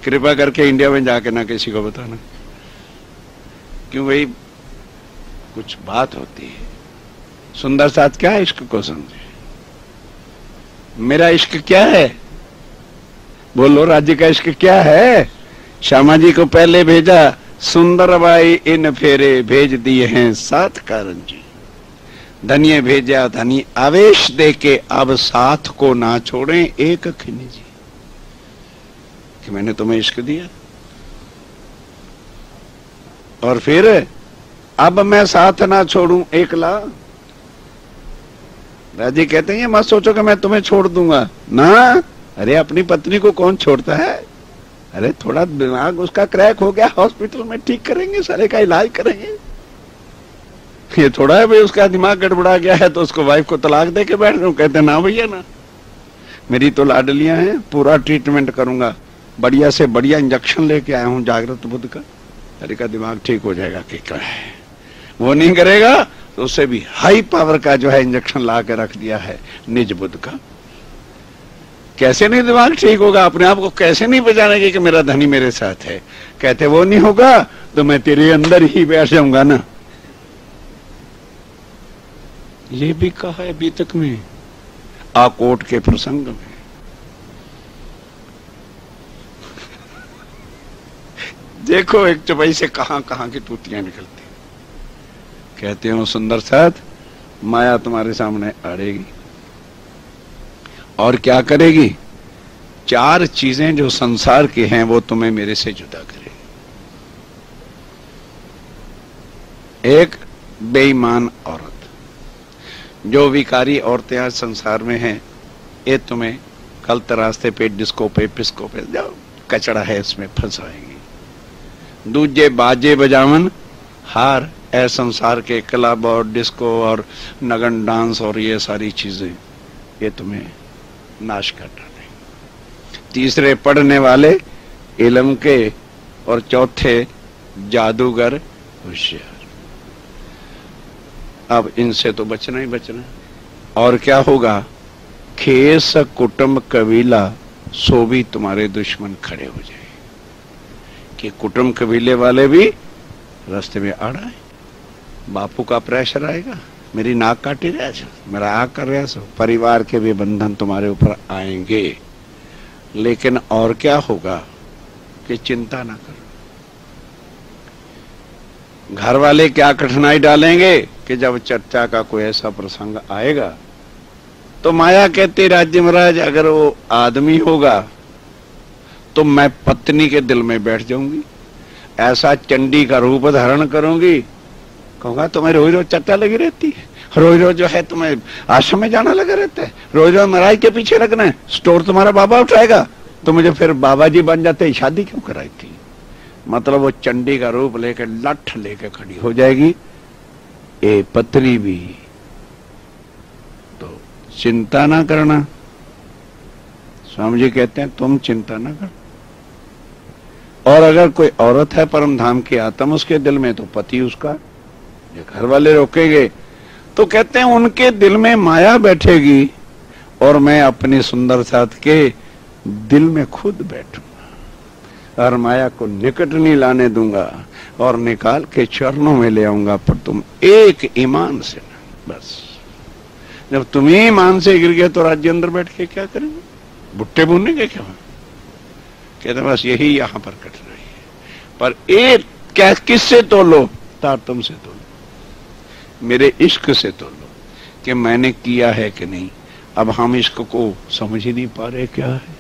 कृपा करके इंडिया में जाके ना किसी को बताना, क्यों भाई कुछ बात होती है। सुंदर साथ क्या है? इश्क को समझे। मेरा इश्क क्या है? बोलो, राज्य का इश्क क्या है? श्यामा जी को पहले भेजा, सुंदर बाई इन फेरे भेज दिए हैं 7 कारण जी। धनिये भेजा धनी आवेश दे के, अब साथ को ना छोड़ें एक खिनी जी। कि मैंने तुम्हें इश्क दिया, और फिर अब मैं साथ ना छोड़ूं एकला। राजी कहते हैं ये मत सोचो कि मैं तुम्हें छोड़ दूंगा ना। अरे अपनी पत्नी को कौन छोड़ता है? अरे थोड़ा दिमाग उसका क्रैक हो गया, हॉस्पिटल में ठीक करेंगे, सारे का इलाज करेंगे। ये थोड़ा है भाई उसका दिमाग गड़बड़ा गया है तो उसको वाइफ को तलाक दे के बैठ रहे हो। कहते ना भैया ना, मेरी तो लाडलियां हैं, पूरा ट्रीटमेंट करूंगा, बढ़िया से बढ़िया इंजेक्शन लेके आया हूं जागृत बुद्ध का, अरे का दिमाग ठीक हो जाएगा। कि क्या है वो नहीं करेगा तो उससे भी हाई पावर का जो है इंजेक्शन ला के रख दिया है निज बुद्ध का। कैसे नहीं दिमाग ठीक होगा? अपने आप को कैसे नहीं बचाने कि मेरा धनी मेरे साथ है? कहते वो नहीं होगा तो मैं तेरे अंदर ही बैठ जाऊंगा ना। ये भी कहा है बीतक में, आकोट के प्रसंग में। देखो एक चौपाई से कहां कहां की तूतियां निकलती। कहते हो सुंदर साथ, माया तुम्हारे सामने अड़ेगी और क्या करेगी? 4 चीजें जो संसार की हैं वो तुम्हें मेरे से जुदा करेगी। एक, बेईमान औरत। जो विकारी औरतें आज संसार में हैं, ये तुम्हें गलत रास्ते पे, डिस्को पे, पिस्को पे, जो कचड़ा है इसमें फंसाएंगी। दूजे, बाजे बजावन हार, ऐ संसार के क्लब और डिस्को और नगन डांस और ये सारी चीजें, ये तुम्हें नाश कर डालेंगे। तीसरे, पढ़ने वाले इल्म के, और चौथे, जादूगर होशियार। अब इनसे तो बचना ही बचना। और क्या होगा? खेस कुटुंब कबीला सो भी तुम्हारे दुश्मन खड़े हो जाए। कि कुटुंब कबीले वाले भी रास्ते में आ रहा है, बापू का प्रेशर आएगा, मेरी नाक काटी रहा छो, मेरा आग कर रहा छो। परिवार के भी बंधन तुम्हारे ऊपर आएंगे, लेकिन और क्या होगा कि चिंता ना करो। घर वाले क्या कठिनाई डालेंगे कि जब चर्चा का कोई ऐसा प्रसंग आएगा तो माया कहती राज्य महाराज अगर वो आदमी होगा तो मैं पत्नी के दिल में बैठ जाऊंगी, ऐसा चंडी का रूप धारण करूंगी, कहूंगा तुम्हें रोज रोज चर्चा लगी रहती है, रोज रोज जो है तुम्हें आश्रम में जाना लगा रहता है, रोज रोज महाराज के पीछे रखना है, स्टोर तुम्हारा बाबा उठाएगा, तो मुझे फिर बाबा जी बन जाते, शादी क्यों कराई थी। मतलब वो चंडी का रूप लेके लठ लेके खड़ी हो जाएगी। ए पत्री भी तो चिंता ना करना, स्वामी जी कहते हैं तुम चिंता ना कर। और अगर कोई औरत है परम धाम की आत्मा उसके दिल में, तो पति उसका, ये घर वाले रोकेंगे तो कहते हैं उनके दिल में माया बैठेगी और मैं अपनी सुंदर साथ के दिल में खुद बैठूंगा और माया को निकट नहीं लाने दूंगा और निकाल के चरणों में ले आऊंगा। पर तुम एक ईमान से ना, बस जब तुम ईमान से गिर गए तो राज्य अंदर बैठ के क्या करेंगे, भुट्टे भूनेंगे क्या। कहते बस यही यहां पर कठिनाई है। पर एक क्या किससे तोलो, तार तुमसे तोलो, मेरे इश्क से तोलो कि मैंने किया है कि नहीं। अब हम इश्क को समझ ही नहीं पा रहे क्या है।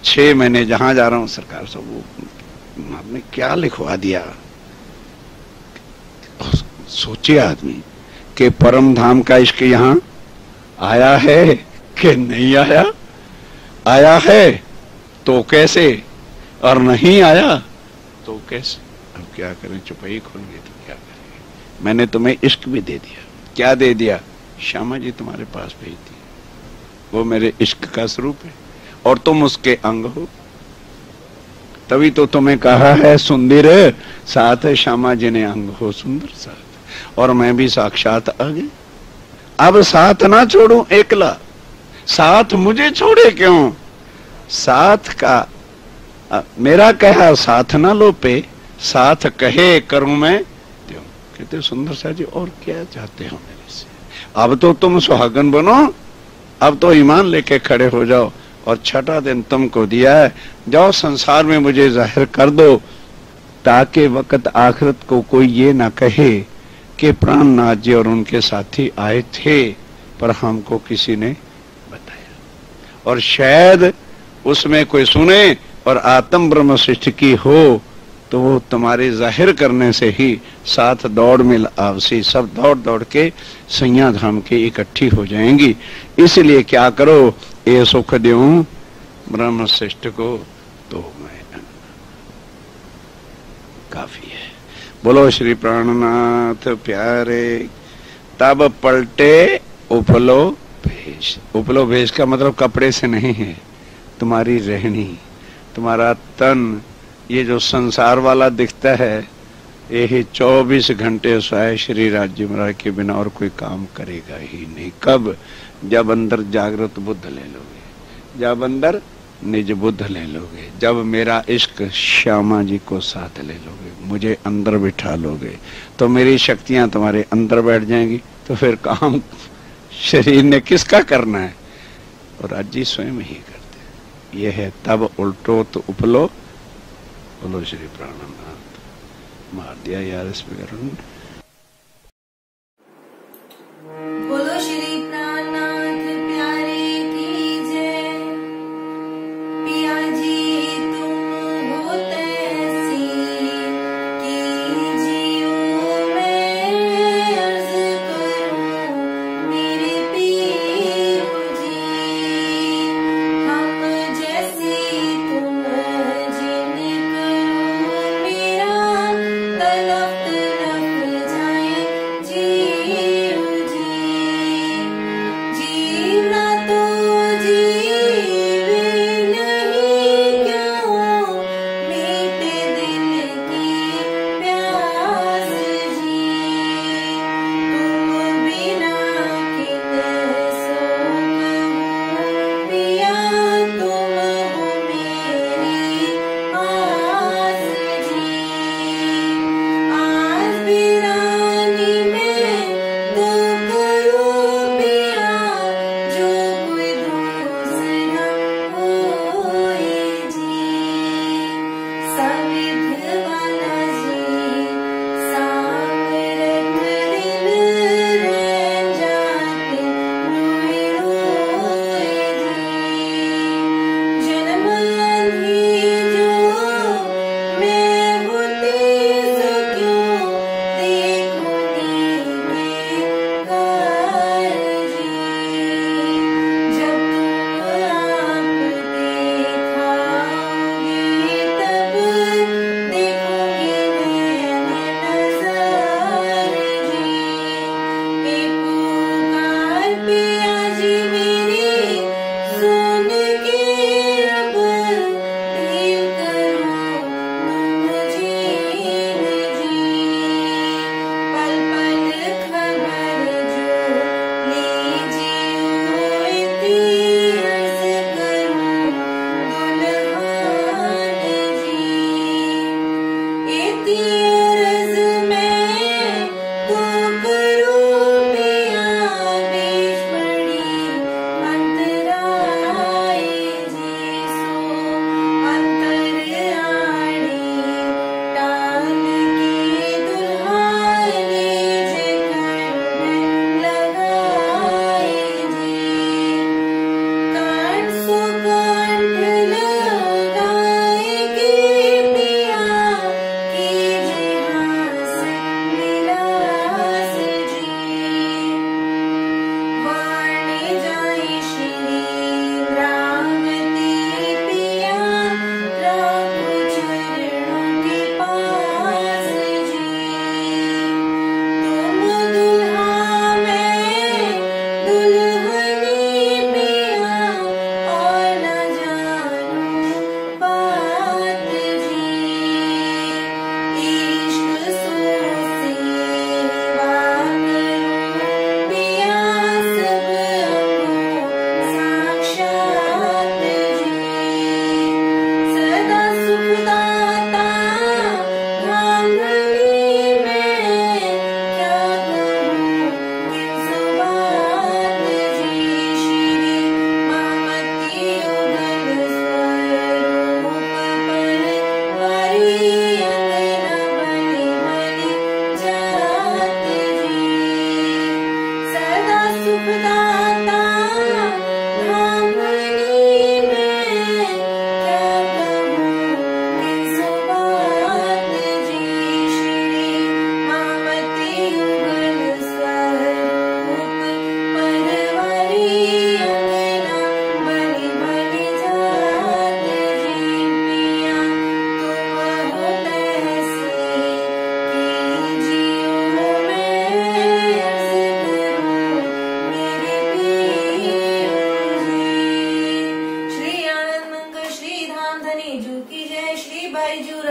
6 महीने जहां जा रहा हूं सरकार साहब वो आपने क्या लिखवा दिया। सोचे आदमी कि परम धाम का इश्क यहां आया है कि नहीं आया, आया है तो कैसे और नहीं आया तो कैसे। अब क्या करें, चुपई खुल गई तो क्या करें। मैंने तुम्हें इश्क भी दे दिया, क्या दे दिया, श्यामा जी तुम्हारे पास भेज दी, वो मेरे इश्क का स्वरूप है और तुम उसके अंग हो। तभी तो तुम्हें कहा है सुंदर साथ श्यामा जी ने अंग हो सुंदर साथ, और मैं भी साक्षात आ गई। अब साथ ना छोड़ू एकला, साथ मुझे छोड़े क्यों, साथ का मेरा कहा साथ ना लो पे, साथ कहे करूं मैं त्यों। कहते सुंदर सा जी और क्या चाहते हो मेरे से, अब तो तुम सुहागन बनो, अब तो ईमान लेके खड़े हो जाओ और छठा दिन तुमको दिया है, जाओ संसार में मुझे जाहिर कर दो ताकि वक्त आखिरत को कोई ये ना कहे कि प्राणनाथ जी और उनके साथी आए थे पर हमको किसी ने बताया। और शायद उसमें कोई सुने और आत्म ब्रह्म सृष्टि की हो तो वो तुम्हारे जाहिर करने से ही साथ दौड़ में आवसी सब दौड़ दौड़ के सैया धाम के इकट्ठी हो जाएंगी। इसलिए क्या करो, ये सुख दूं ब्रह्म श्रेष्ठ को तो मैं काफी है। बोलो श्री प्राणनाथ प्यारे। तब पलटे उपलो भेष। उपलो भेष का मतलब कपड़े से नहीं है, तुम्हारी रहनी, तुम्हारा तन, ये जो संसार वाला दिखता है यही 24 घंटे सोए श्री राज्य महाराज के बिना और कोई काम करेगा ही नहीं। कब, जब अंदर जागृत बुद्ध ले लोगे, जब अंदर निज बुद्ध ले लोगे, जब मेरा इश्क श्यामा जी को साथ ले लोगे, मुझे अंदर बिठा लोगे तो मेरी शक्तियां तुम्हारे अंदर बैठ जाएंगी। तो फिर काम शरीर ने किसका करना है, और राज्य जी स्वयं ही करते। ये है तब उल्टो तो उपलो। बोलो श्री प्राणनाथ। मार दिया यार इस पर। बोलो श्री प्राणनाथ प्यारे की जय। पिया जी तुम हो तैसी कि जियो मैं अर्ज करूं मेरे पीर जी। हम जैसी तुम जिन करो मेरा तलफ तलफ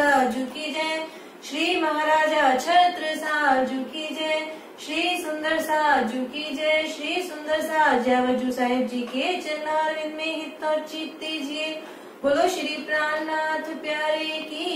राजू की जय, श्री महाराजा छत्र साजू की जय, श्री सुंदर साजू की जय, श्री सुंदर साजावजू साहेब जी के चरणारविंद में हित और चित दीजिए। बोलो श्री प्राणनाथ प्यारे की